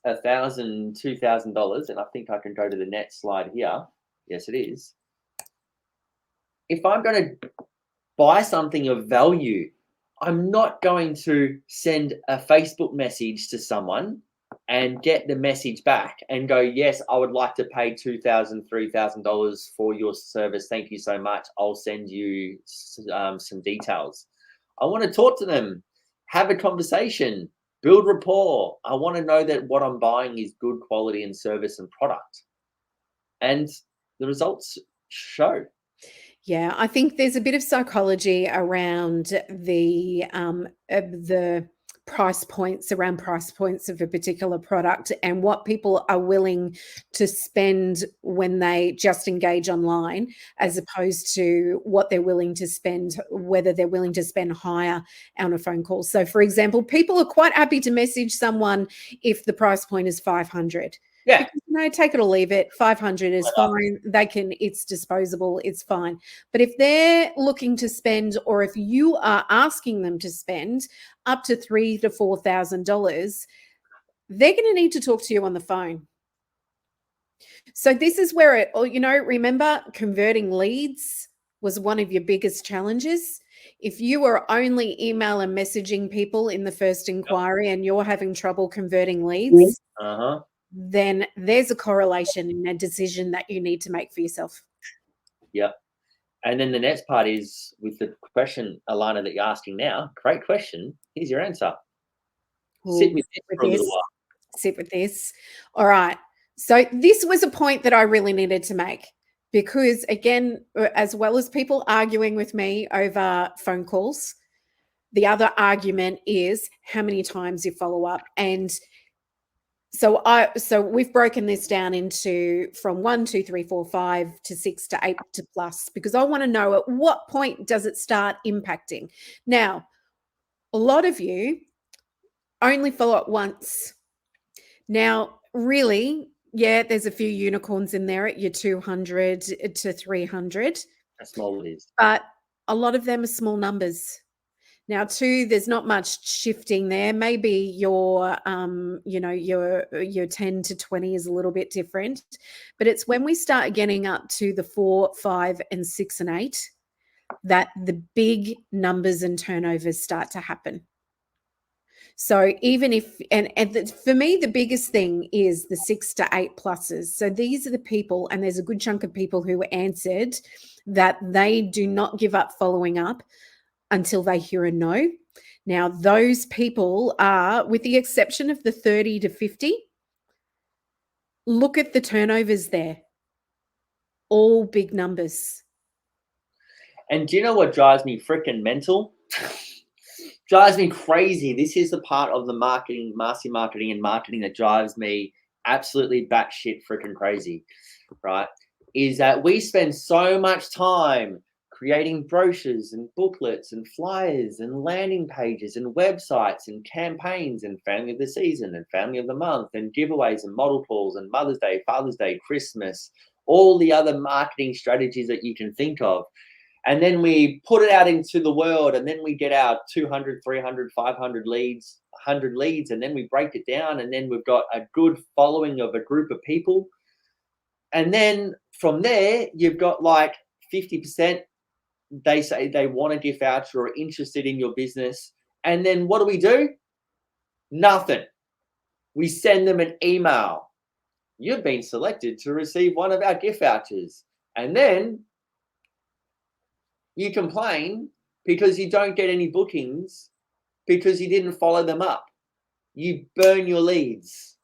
$1,000, $2,000, and I think I can go to the next slide here. Yes, it is. if I'm going to buy something of value, I'm not going to send a Facebook message to someone and get the message back and go, yes, I would like to pay $2,000, $3,000 for your service. Thank you so much. I'll send you some details. I want to talk to them, have a conversation, build rapport. I want to know that what I'm buying is good quality and service and product. And the results show. Yeah, I think there's a bit of psychology around the price points, around price points of a particular product and what people are willing to spend when they just engage online, as opposed to what they're willing to spend, whether they're willing to spend higher on a phone call. So, for example, people are quite happy to message someone if the price point is 500. Yeah. Because, take it or leave it. 500 is fine. It's disposable. It's fine. But if they're looking to spend, or if you are asking them to spend up to $3,000 to $4,000, they're going to need to talk to you on the phone. So this is where remember, converting leads was one of your biggest challenges. If you are only email and messaging people in the first inquiry and you're having trouble converting leads, then there's a correlation in a decision that you need to make for yourself. Yep. And then the next part is with the question, Alana, that you're asking now. Great question. Here's your answer. Sit with this for a little while. Sit with this. All right. So this was a point that I really needed to make, because, again, as well as people arguing with me over phone calls, the other argument is how many times you follow up. And so we've broken this down into from 1, 2, 3, 4, 5 to 6 to 8 to plus, because I want to know at what point does it start impacting. Now, a lot of you only follow up once. Now, really, yeah, there's a few unicorns in there at your 200 to 300. How small it is. But a lot of them are small numbers. Now, too, there's not much shifting there. Maybe your 10 to 20 is a little bit different, but it's when we start getting up to the 4, 5, and 6 and 8 that the big numbers and turnovers start to happen. So even if, for me, the biggest thing is the 6 to 8 pluses. So these are the people, and there's a good chunk of people who answered that they do not give up following up until they hear a no. Now, those people are, with the exception of the 30 to 50, look at the turnovers there. All big numbers. And do you know what drives me freaking mental? Drives me crazy. This is the part of the marketing, master marketing and marketing that drives me absolutely batshit freaking crazy, right? Is that we spend so much time creating brochures and booklets and flyers and landing pages and websites and campaigns and family of the season and family of the month and giveaways and model calls and Mother's Day, Father's Day, Christmas, all the other marketing strategies that you can think of. And then we put it out into the world, and then we get our 200, 300, 500 leads, 100 leads, and then we break it down, and then we've got a good following of a group of people. And then from there, you've got like 50%, they say they want a gift voucher or are interested in your business. And then what do? Nothing. We send them an email. You've been selected to receive one of our gift vouchers. And then you complain because you don't get any bookings because you didn't follow them up. You burn your leads,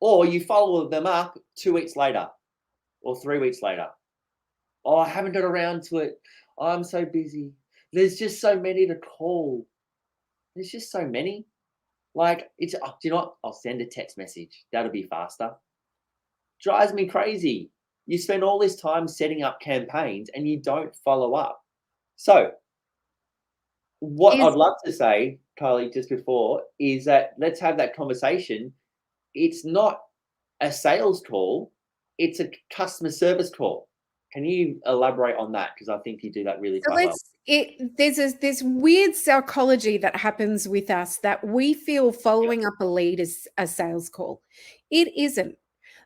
or you follow them up 2 weeks later or 3 weeks later. Oh, I haven't got around to it. Oh, I'm so busy. There's just so many to call. There's just so many. Like, do you know what? I'll send a text message. That'll be faster. Drives me crazy. You spend all this time setting up campaigns and you don't follow up. So what I'd love to say, Kylie, just before, is that let's have that conversation. It's not a sales call. It's a customer service call. Can you elaborate on that? Because I think you do that really quite well. There's this weird psychology that happens with us that we feel following up a lead is a sales call. It isn't.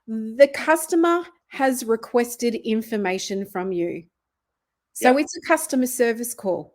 The customer has requested information from you. So it's a customer service call.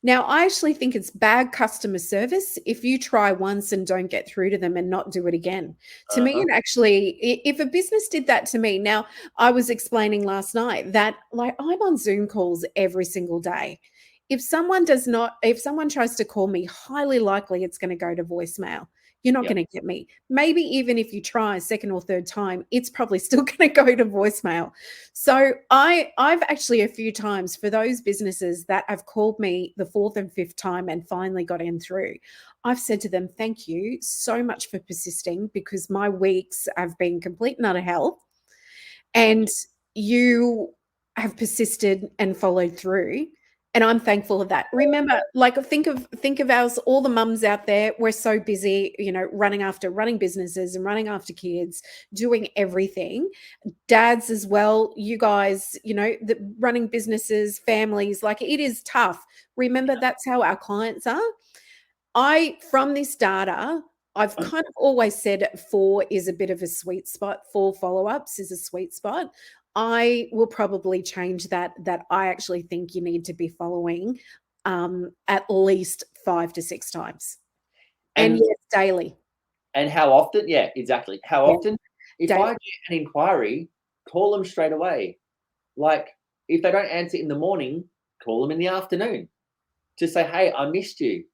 Now, I actually think it's bad customer service if you try once and don't get through to them and not do it again. To me, it actually, if a business did that to me, now I was explaining last night that like I'm on Zoom calls every single day. If someone tries to call me, highly likely it's going to go to voicemail. You're not going to get me. Maybe even if you try a second or third time, it's probably still going to go to voicemail. So I've actually a few times for those businesses that have called me the fourth and fifth time and finally got in through, I've said to them, thank you so much for persisting because my weeks have been complete and utter hell. And you have persisted and followed through. And I'm thankful of that. Remember, like think of ours, all the mums out there, we're so busy, running businesses and running after kids, doing everything. Dads as well, you guys, running businesses, families, like it is tough. Remember, that's how our clients are. From this data, I've kind of always said 4 is a bit of a sweet spot. 4 follow-ups is a sweet spot. I will probably change that I actually think you need to be following at least 5 to 6 times. And yes, daily. And how often? Yeah, exactly. How often? If Daily. I get an inquiry, call them straight away. Like if they don't answer in the morning, call them in the afternoon. Just say, hey, I missed you.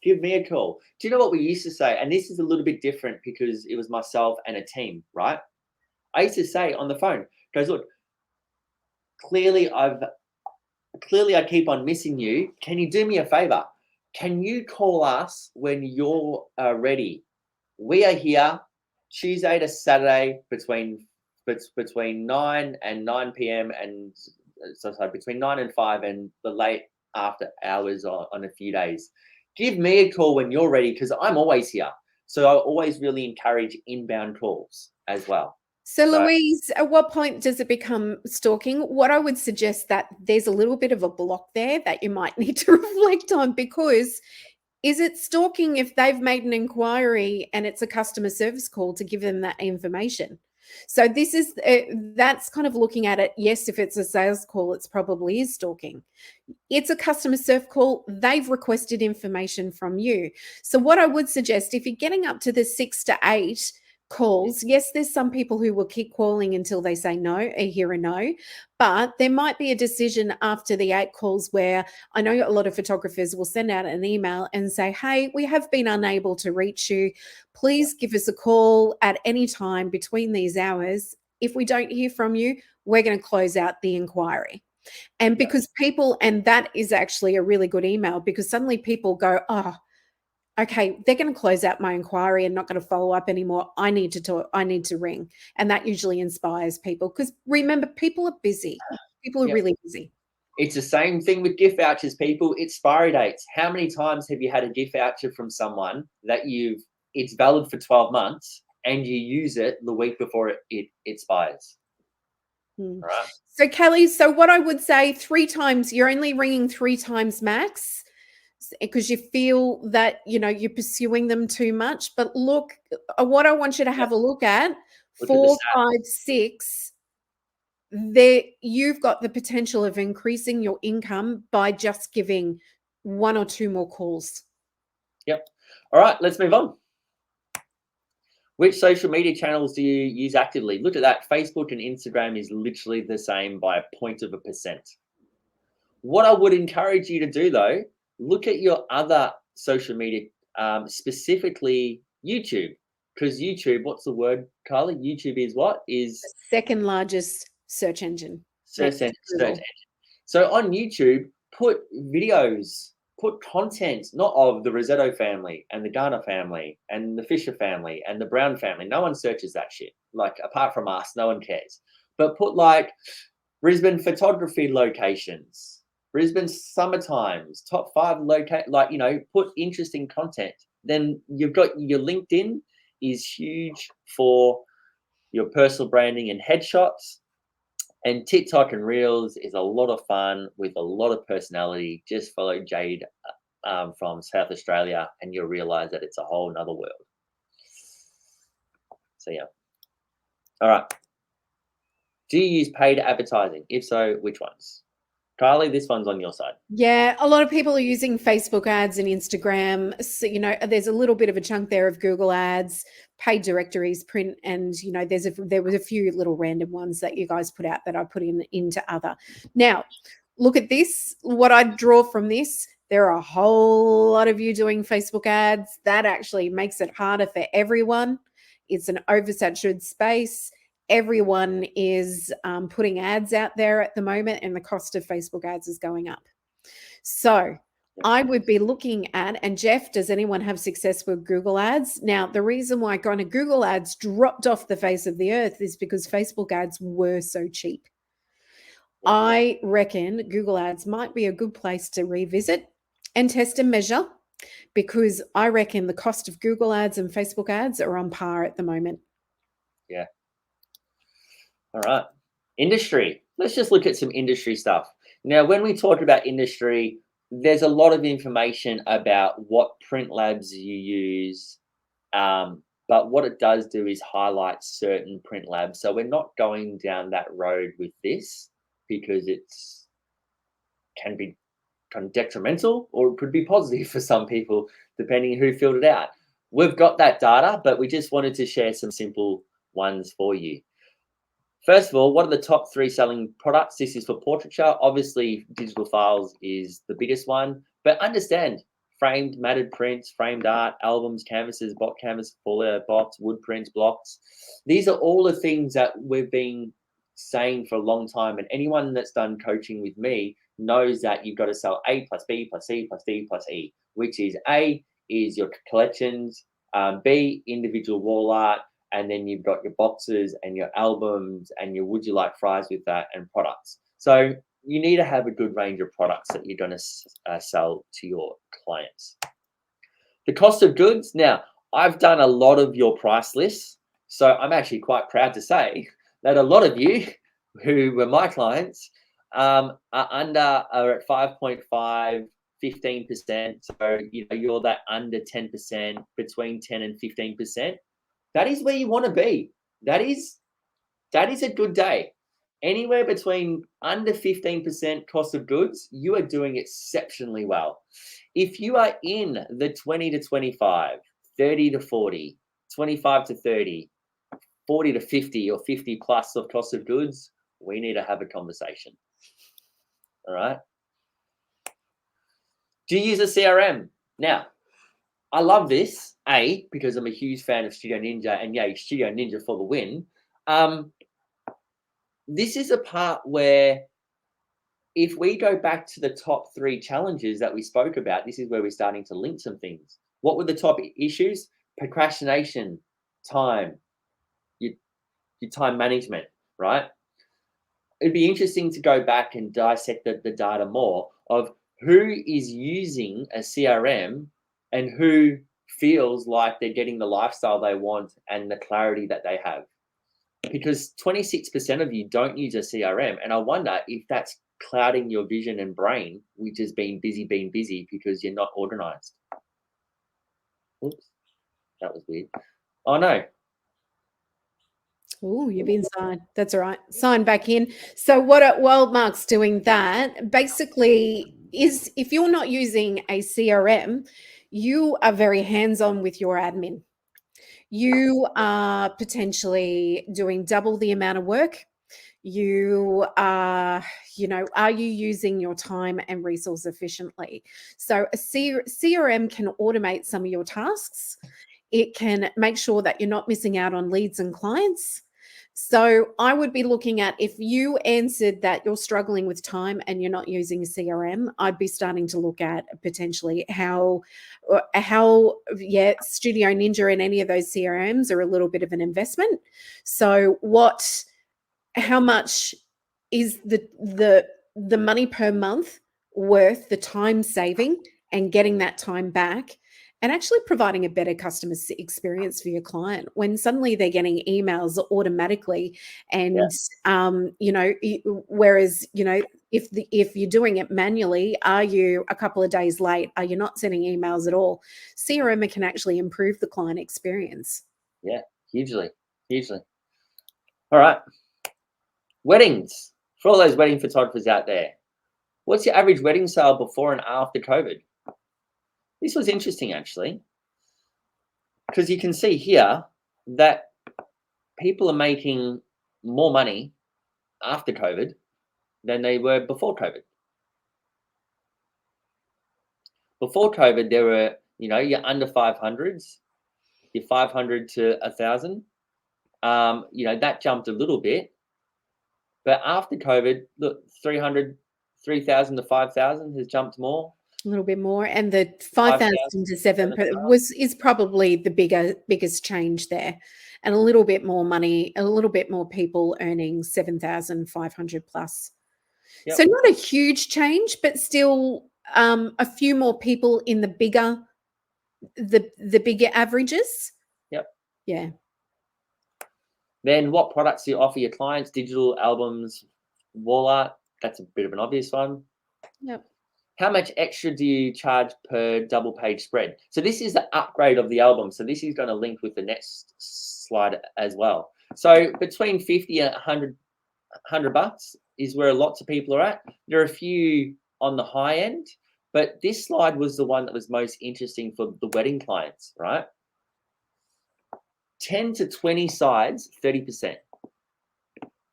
Give me a call. Do you know what we used to say? And this is a little bit different because it was myself and a team, right? I used to say on the phone, goes, look, clearly I keep on missing you. Can you do me a favor? Can you call us when you're ready? We are here Tuesday to Saturday between 9 and 9 p.m. and between 9 and 5 and the late after hours on a few days. Give me a call when you're ready because I'm always here. So I always really encourage inbound calls as well. So Louise, at what point does it become stalking? What I would suggest that there's a little bit of a block there that you might need to reflect on, because is it stalking if they've made an inquiry and it's a customer service call to give them that information? So this is that's kind of looking at it. Yes, if it's a sales call, it's probably is stalking. It's a customer service call. They've requested information from you. So what I would suggest, if you're getting up to the 6 to 8 calls, yes, there's some people who will keep calling until they say no, a hear a no, but there might be a decision after the 8 calls where I know a lot of photographers will send out an email and say, hey, we have been unable to reach you. Please give us a call at any time between these hours. If we don't hear from you, we're going to close out the inquiry. And because and that is actually a really good email, because suddenly people go, oh, okay, they're going to close out my inquiry and not going to follow up anymore. I need to talk. I need to ring. And that usually inspires people, because remember, people are busy. People are really busy. It's the same thing with gift vouchers, people. Expiry dates. How many times have you had a gift voucher from someone that it's valid for 12 months and you use it the week before it expires? All right. So Kelly, so what I would say, 3 times, you're only ringing 3 times max, because you feel that you're pursuing them too much. But look, what I want you to have a look at, 4, 5, 6, there you've got the potential of increasing your income by just giving 1 or 2 more calls. Yep. All right, let's move on. Which social media channels do you use actively? Look at that. Facebook and Instagram is literally the same by 0.1%. What I would encourage you to do, though, look at your other social media, specifically YouTube, because YouTube, what's the word, Carly? YouTube is what? Is the second largest search engine. Search engine. So on YouTube, put videos, put content, not of the Rosetto family and the Garner family and the Fisher family and the Brown family. No one searches that shit. Like, apart from us, no one cares. But put like Brisbane photography locations, Brisbane summer times, top 5 put interesting content. Then you've got your LinkedIn is huge for your personal branding and headshots. And TikTok and Reels is a lot of fun with a lot of personality. Just follow Jade from South Australia and you'll realize that it's a whole nother world. So, yeah. All right. Do you use paid advertising? If so, which ones? Carly, this one's on your side. Yeah, a lot of people are using Facebook ads and Instagram. So, you know, there's a little bit of a chunk there of Google ads, paid directories, print, and you know, there was a few little random ones that you guys put out that I put into other. Now, look at this. What I draw from this, there are a whole lot of you doing Facebook ads. That actually makes it harder for everyone. It's an oversaturated space. Everyone is putting ads out there at the moment, and the cost of Facebook ads is going up. So I would be looking at, and Jeff, does anyone have success with Google ads? Now, the reason why kind of Google ads dropped off the face of the earth is because Facebook ads were so cheap. I reckon Google ads might be a good place to revisit and test and measure, because I reckon the cost of Google ads and Facebook ads are on par at the moment. Yeah. All right. Industry. Let's just look at some industry stuff. Now, when we talk about industry, there's a lot of information about what print labs you use. But what it does do is highlight certain print labs. So we're not going down that road with this because it's can be kind of detrimental, or it could be positive for some people, depending who filled it out. We've got that data, but we just wanted to share some simple ones for you. First of all, what are the top 3 selling products? This is for portraiture. Obviously, digital files is the biggest one, but understand framed, matted prints, framed art, albums, canvases, block canvas, folio box, wood prints, blocks. These are all the things that we've been saying for a long time, and anyone that's done coaching with me knows that you've got to sell A plus B plus C plus D plus E, which is A is your collections, B, individual wall art, and then you've got your boxes and your albums and your would you like fries with that and products. So you need to have a good range of products that you're going to sell to your clients. The cost of goods. Now, I've done a lot of your price lists, so I'm actually quite proud to say that a lot of you who were my clients are at 5.5, 15%. So you're that under 10%, between 10 and 15%. That is where you want to be. That is a good day. Anywhere between under 15% cost of goods, you are doing exceptionally well. If you are in the 20 to 25, 30 to 40, 25 to 30, 40 to 50, or 50 plus of cost of goods, we need to have a conversation. All right. Do you use a CRM? Now, I love this, A, because I'm a huge fan of Studio Ninja, and yay, Studio Ninja for the win. This is a part where if we go back to the top 3 challenges that we spoke about, this is where we're starting to link some things. What were the top issues? Procrastination, time, your time management, right? It'd be interesting to go back and dissect the data more of who is using a CRM and who feels like they're getting the lifestyle they want and the clarity that they have. Because 26% of you don't use a CRM. And I wonder if that's clouding your vision and brain, which has been busy because you're not organized. Oops, that was weird. Oh no. Oh, you've been signed. That's all right. Sign back in. So while Mark's doing that, basically is if you're not using a CRM, you are very hands-on with your admin. You are potentially doing double the amount of work. You are, are you using your time and resource efficiently? So a CRM can automate some of your tasks. It can make sure that you're not missing out on leads and clients. So I would be looking at, if you answered that you're struggling with time and you're not using a CRM, I'd be starting to look at potentially how Studio Ninja and any of those CRMs are a little bit of an investment. So how much is the money per month worth the time saving and getting that time back, and actually providing a better customer experience for your client when suddenly they're getting emails automatically, and whereas if you're doing it manually, are you a couple of days late? Are you not sending emails at all? CRM can actually improve the client experience. Yeah, hugely. All right. Weddings. For all those wedding photographers out there, What's your average wedding sale before and after COVID? This was interesting, actually, because you can see here that people are making more money after COVID than they were before COVID. Before COVID, there were, your under 500s, your 500 to 1,000. That jumped a little bit. But after COVID, look, 300, 3,000 to 5,000 has jumped more. A little bit more, and the 5,000 to 7 is probably the biggest change there, and a little bit more money, a little bit more people earning 7,500 plus. Yep. So not a huge change, but still a few more people in the bigger averages. Yep. Yeah. Then what products do you offer your clients? Digital albums, wall art. That's a bit of an obvious one. Yep. How much extra do you charge per double page spread? So this is the upgrade of the album. So this is going to link with the next slide as well. So between 50 and 100 bucks is where lots of people are at. There are a few on the high end, but this slide was the one that was most interesting for the wedding clients, right? 10 to 20 sides, 30%.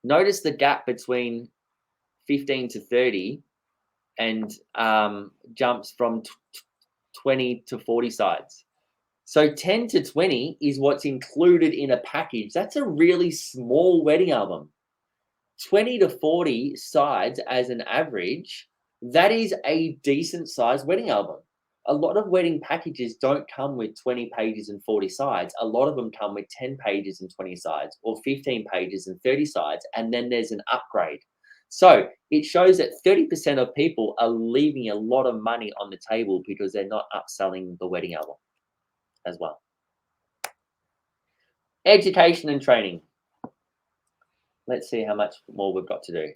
Notice the gap between 15 to 30 and jumps from 20 to 40 sides. So 10 to 20 is what's included in a package. That's a really small wedding album. 20 to 40 sides as an average, that is a decent sized wedding album. A lot of wedding packages don't come with 20 pages and 40 sides. A lot of them come with 10 pages and 20 sides, or 15 pages and 30 sides, and then there's an upgrade. So it shows that 30% of people are leaving a lot of money on the table because they're not upselling the wedding album as well. Education and training. Let's see how much more we've got to do.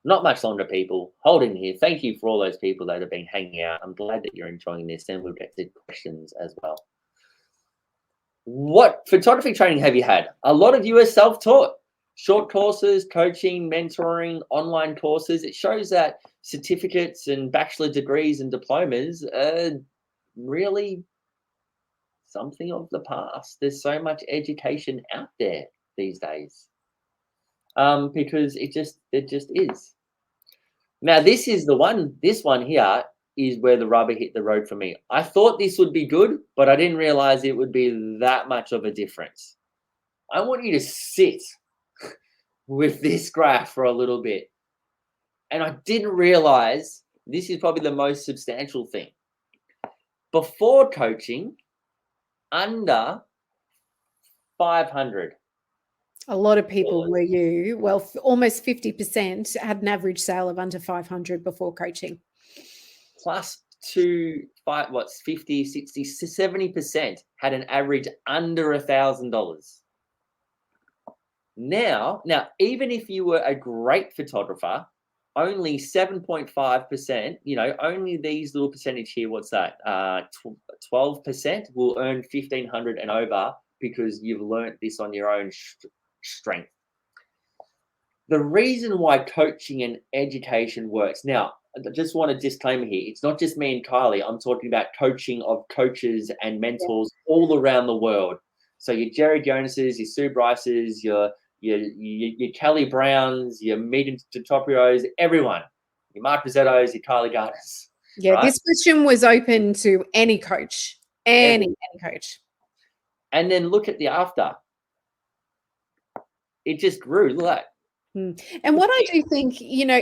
Not much longer, people. Hold in here. Thank you for all those people that have been hanging out. I'm glad that you're enjoying this, and we'll get to questions as well. What photography training have you had? A lot of you are self-taught. Short courses, coaching, mentoring, online courses. It shows that certificates and bachelor degrees and diplomas are really something of the past. There's so much education out there these days, because it just is. Now, this is the one. This one here is where the rubber hit the road for me. I thought this would be good, but I didn't realize it would be that much of a difference. I want you to sit with this graph for a little bit. And I didn't realize this is probably the most substantial thing. Before coaching, under 500. A lot of people were you. Well, almost 50% had an average sale of under 500 before coaching. Plus 50, 60, 70% had an average under $1,000. Now, even if you were a great photographer, only 7.5%, only these little percentage here, what's that? 12% will earn 1,500 and over because you've learnt this on your own strength. The reason why coaching and education works. Now, I just want a disclaimer here. It's not just me and Kylie. I'm talking about coaching of coaches and mentors all around the world. So your Jerry Jonases, your Sue Bryces, your Kelly Browns, your Megan DiToprios, everyone. Your Mark Rossettos, your Kylie Gardners. Yeah, right? This question was open to any coach, any coach. And then look at the after. It just grew. Look at that. And what I do think,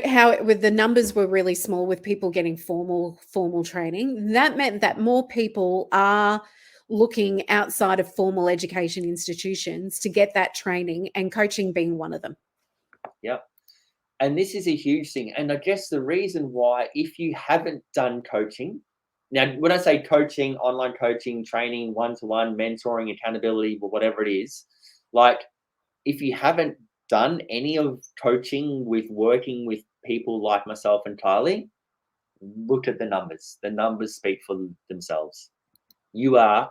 how with the numbers were really small with people getting formal training, that meant that more people are looking outside of formal education institutions to get that training, and coaching being one of them. Yep. And this is a huge thing. And I guess the reason why, if you haven't done coaching, now when I say coaching, online coaching, training, one-to-one, mentoring, accountability, or whatever it is, like if you haven't done any of coaching with working with people like myself and Kylie, look at the numbers. The numbers speak for themselves. You are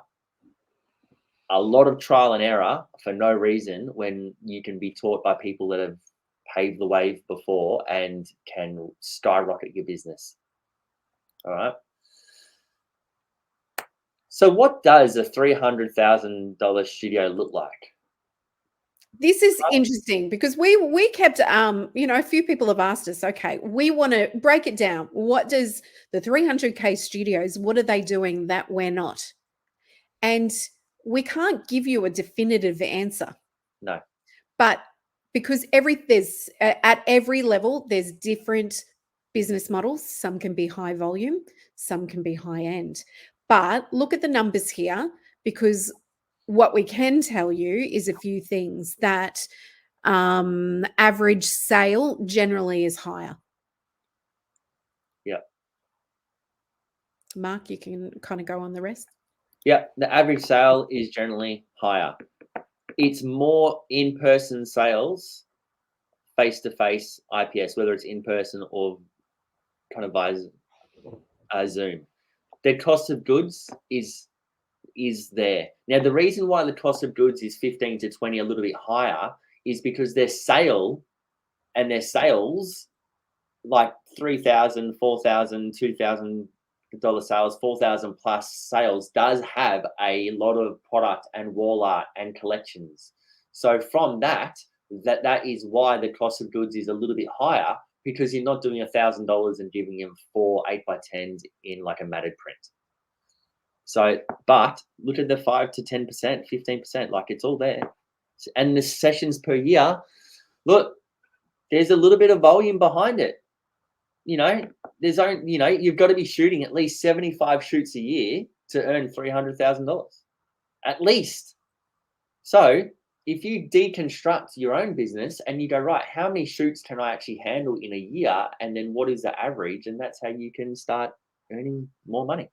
a lot of trial and error for no reason when you can be taught by people that have paved the way before and can skyrocket your business. All right. So what does a $300,000 studio look like? This is interesting because we kept a few people have asked us, okay, we want to break it down. What does the 300K studios, what are they doing that we're not? And we can't give you a definitive answer. No. But because there's at every level, there's different business models. Some can be high volume, some can be high end. But look at the numbers here, because what we can tell you is a few things that average sale generally is higher. Yeah. Mark, you can kind of go on the rest. Yeah, the average sale is generally higher. It's more in-person sales, face-to-face IPS, whether it's in-person or kind of via Zoom. The cost of goods is there. Now, the reason why the cost of goods is 15 to 20, a little bit higher, is because their sales, like $3,000, $4,000, $2,000 sales, 4,000 plus sales, does have a lot of product and wall art and collections. So from that is why the cost of goods is a little bit higher, because you're not doing $1,000 and giving them 4 8x10s in like a matted print. So, but look at the 5 to 10%, 15%, like it's all there. And the sessions per year, look, there's a little bit of volume behind it. You've got to be shooting at least 75 shoots a year to earn $300,000, at least. So if you deconstruct your own business and you go, right, how many shoots can I actually handle in a year? And then what is the average? And that's how you can start earning more money.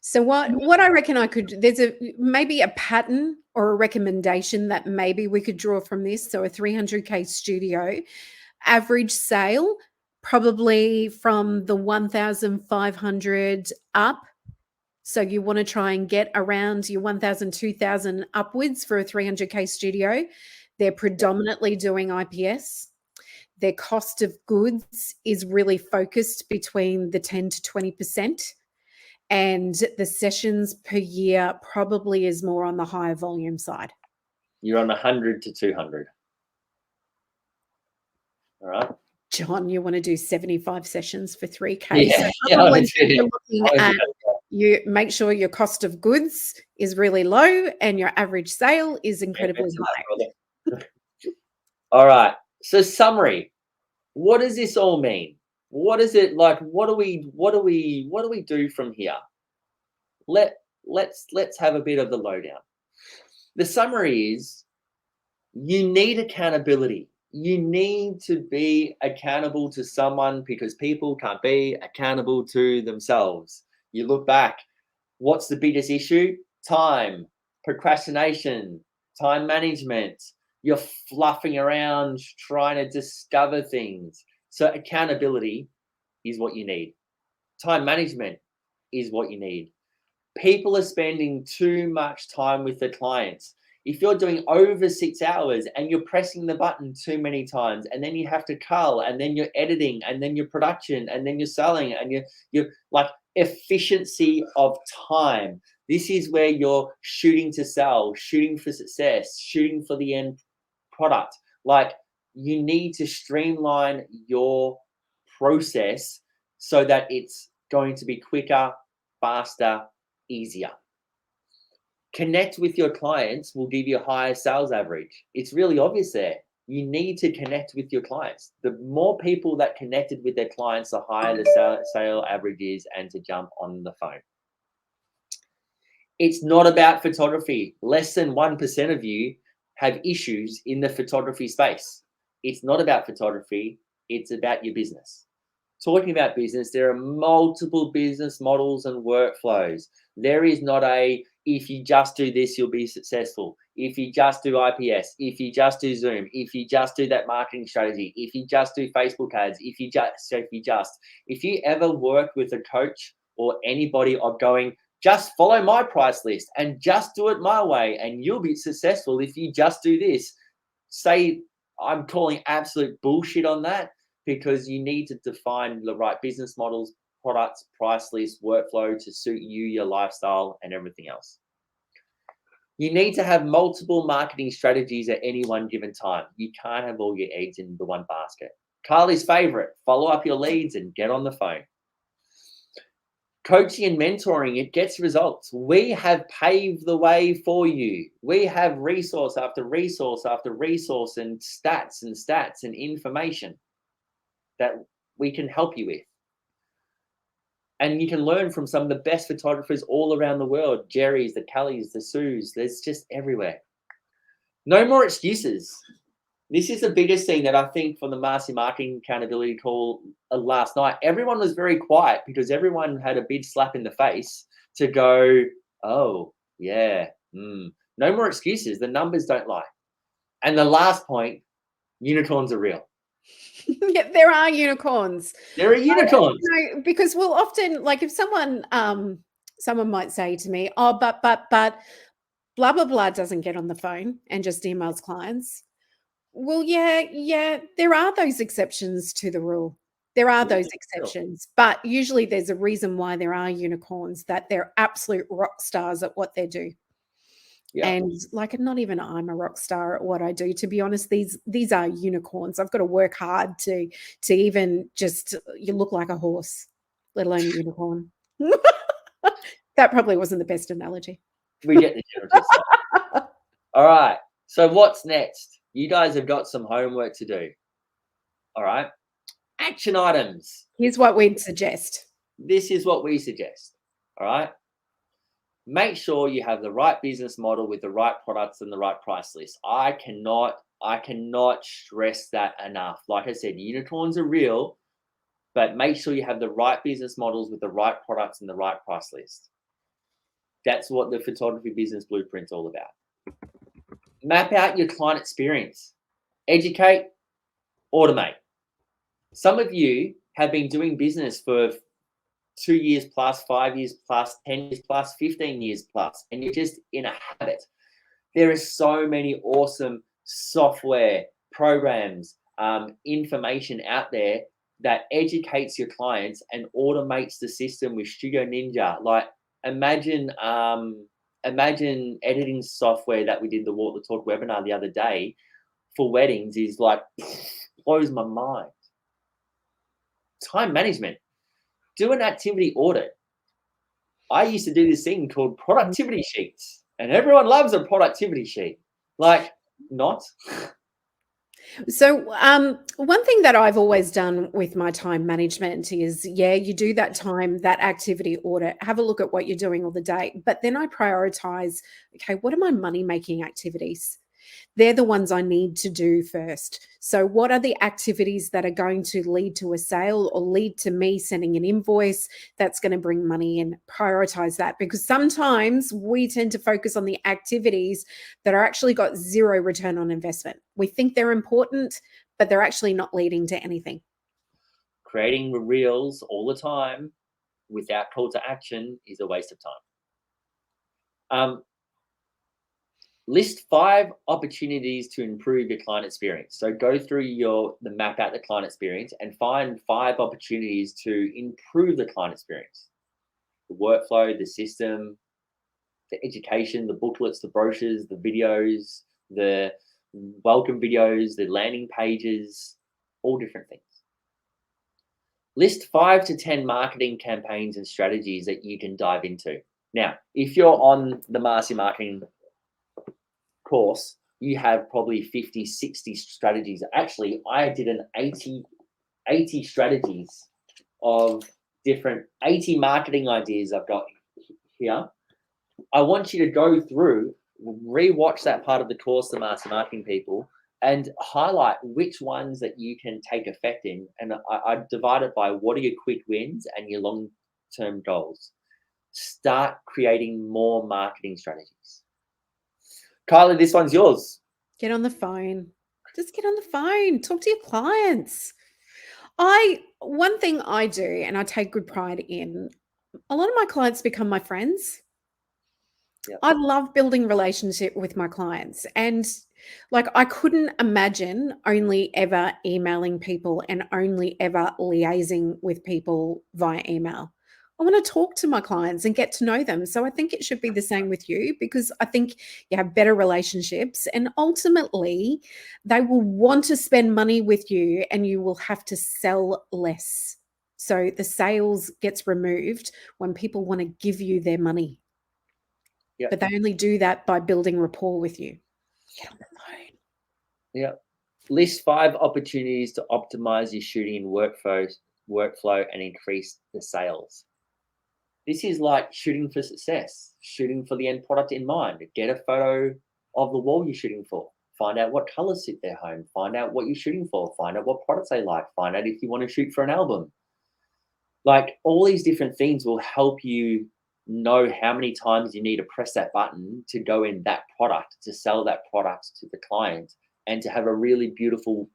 So what I reckon there's maybe a pattern or a recommendation that maybe we could draw from this. So a 300K studio, average sale, probably from the 1,500 up. So you want to try and get around your 1,000, 2,000 upwards for a 300K studio. They're predominantly doing IPS. Their cost of goods is really focused between the 10 to 20%. And the sessions per year probably is more on the higher volume side. You're on 100 to 200. All right. John, you want to do 75 sessions for 3K. Yeah, So probably you're looking at, you make sure your cost of goods is really low and your average sale is incredibly high. All right. So summary. What does this all mean? What is it like? What do we do from here? Let's have a bit of the lowdown. The summary is, you need accountability. You need to be accountable to someone, because people can't be accountable to themselves. You look back, what's the biggest issue? Time, procrastination, time management. You're fluffing around trying to discover things. So accountability is what you need. Time management is what you need. People are spending too much time with their clients. If you're doing over 6 hours and you're pressing the button too many times, and then you have to cull, and then you're editing, and then your production, and then you're selling, and you're like, efficiency of time. This is where you're shooting to sell, shooting for success, shooting for the end product. Like, you need to streamline your process so that it's going to be quicker, faster, easier. Connect with your clients will give you a higher sales average. It's really obvious there. You need to connect with your clients. The more people that connected with their clients, the higher the sale average is, and to jump on the phone. It's not about photography. Less than 1% of you have issues in the photography space. It's not about photography. It's about your business. Talking about business, there are multiple business models and workflows. There is not a, if you just do this, you'll be successful. If you just do IPS, if you just do Zoom, if you just do that marketing strategy, if you just do Facebook ads, if you ever work with a coach or anybody of going, just follow my price list and just do it my way and you'll be successful if you just do this. Say, I'm calling absolute bullshit on that, because you need to define the right business models, products, price list, workflow to suit you, your lifestyle, and everything else. You need to have multiple marketing strategies at any one given time. You can't have all your eggs in the one basket. Carly's favorite, follow up your leads and get on the phone. Coaching and mentoring, it gets results. We have paved the way for you. We have resource after resource after resource and stats and information that we can help you with. And you can learn from some of the best photographers all around the world. Jerry's, the Kellys, the Sues, there's just everywhere. No more excuses. This is the biggest thing that I think from the Master Marketing Accountability call last night. Everyone was very quiet because everyone had a big slap in the face to go, oh, yeah, no more excuses. The numbers don't lie. And the last point, unicorns are real. Yeah, there are unicorns. There are unicorns. Because we'll often, like, if someone might say to me, oh, but blah, blah, blah doesn't get on the phone and just emails clients. Well, yeah, there are those exceptions to the rule. There are those exceptions, but usually there's a reason why there are unicorns, that they're absolute rock stars at what they do. Yeah. And like, not even I'm a rock star at what I do, to be honest. These are unicorns. I've got to work hard to even just, you look like a horse, let alone a unicorn. That probably wasn't the best analogy. We get the general stuff. All right. So what's next? You guys have got some homework to do. All right. Action items. Here's what we'd suggest. This is what we suggest. All right. Make sure you have the right business model with the right products and the right price list. I cannot stress that enough. Like I said, unicorns are real, but make sure you have the right business models with the right products and the right price list. That's what the photography business blueprint's all about. Map out your client experience. Educate, automate. Some of you have been doing business for 2 years plus, 5 years plus, 10 years plus, 15 years plus, and you're just in a habit. There are so many awesome software, programs, information out there that educates your clients and automates the system with Studio Ninja. Like, imagine editing software that we did the Walk the Talk webinar the other day for weddings is like, blows my mind. Time management. Do an activity audit. I used to do this thing called productivity sheets, and everyone loves a productivity sheet. Like, not. So one thing that I've always done with my time management is, you do that activity audit, have a look at what you're doing all the day, but then I prioritize, okay, what are my money-making activities? They're the ones I need to do first. So what are the activities that are going to lead to a sale or lead to me sending an invoice that's going to bring money in? Prioritize that, because sometimes we tend to focus on the activities that are actually got zero return on investment. We think they're important, but they're actually not leading to anything. Creating reels all the time without call to action is a waste of time. List 5 opportunities to improve your client experience. So go through the map out the client experience and find 5 opportunities to improve the client experience. The workflow, the system, the education, the booklets, the brochures, the videos, the welcome videos, the landing pages, all different things. List 5 to 10 marketing campaigns and strategies that you can dive into. Now, if you're on the Master Marketing course, you have probably 50, 60 strategies. Actually, I did an 80 strategies of different 80 marketing ideas I've got here. I want you to go through, rewatch that part of the course, the Master Marketing people, and highlight which ones that you can take effect in. And I divide it by what are your quick wins and your long-term goals. Start creating more marketing strategies. Kylie, this one's yours. Get on the phone. Just get on the phone. Talk to your clients. One thing I do, and I take good pride in, a lot of my clients become my friends. Yep. I love building relationship with my clients. And Like, I couldn't imagine only ever emailing people and only ever liaising with people via email. I want to talk to my clients and get to know them. So I think it should be the same with you, because I think you have better relationships, and ultimately they will want to spend money with you and you will have to sell less. So the sales gets removed when people want to give you their money. Yep. But they only do that by building rapport with you. Get on the phone. Yeah. List 5 opportunities to optimize your shooting workflow and increase the sales. This is like shooting for success, shooting for the end product in mind. Get a photo of the wall you're shooting for. Find out what colors suit their home. Find out what you're shooting for. Find out what products they like. Find out if you want to shoot for an album. Like, all these different things will help you know how many times you need to press that button to go in that product, to sell that product to the client, and to have a really beautiful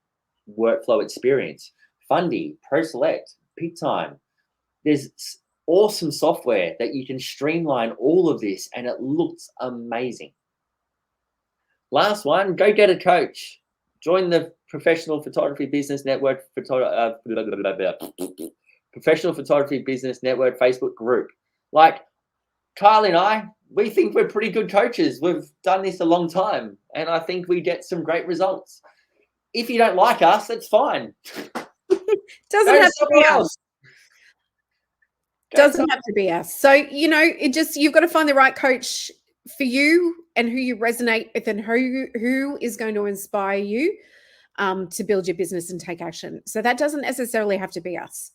workflow experience. Fundy, ProSelect, PickTime. There's awesome software that you can streamline all of this, and it looks amazing. Last one, go get a coach. Join the Professional Photography Business Network Professional Photography Business Network Facebook group. Like, Kylie and I, we think we're pretty good coaches. We've done this a long time, and I think we get some great results. If you don't like us, that's fine. Doesn't have to be us. Go Doesn't have to be us. So, you know, you've got to find the right coach for you and who you resonate with, and who is going to inspire you to build your business and take action. So that doesn't necessarily have to be us,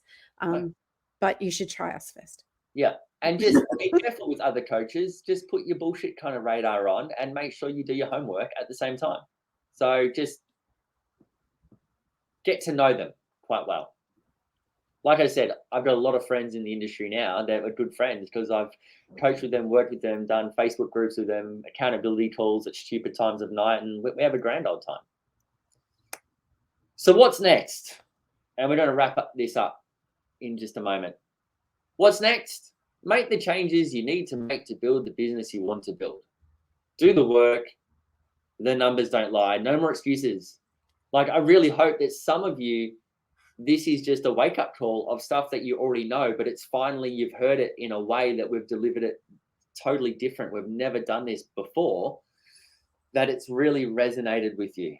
but you should try us first. Yeah. And just be careful with other coaches. Just put your bullshit kind of radar on and make sure you do your homework at the same time. So just get to know them quite well. Like I said, I've got a lot of friends in the industry now that are good friends because I've coached with them, worked with them, done Facebook groups with them, accountability calls at stupid times of night, and we have a grand old time. So what's next? And we're going to wrap this up in just a moment. What's next? Make the changes you need to make to build the business you want to build. Do the work. The numbers don't lie. No more excuses. Like, I really hope that some of you, this is just a wake-up call of stuff that you already know, but it's finally, you've heard it in a way that we've delivered it totally different. We've never done this before, that it's really resonated with you.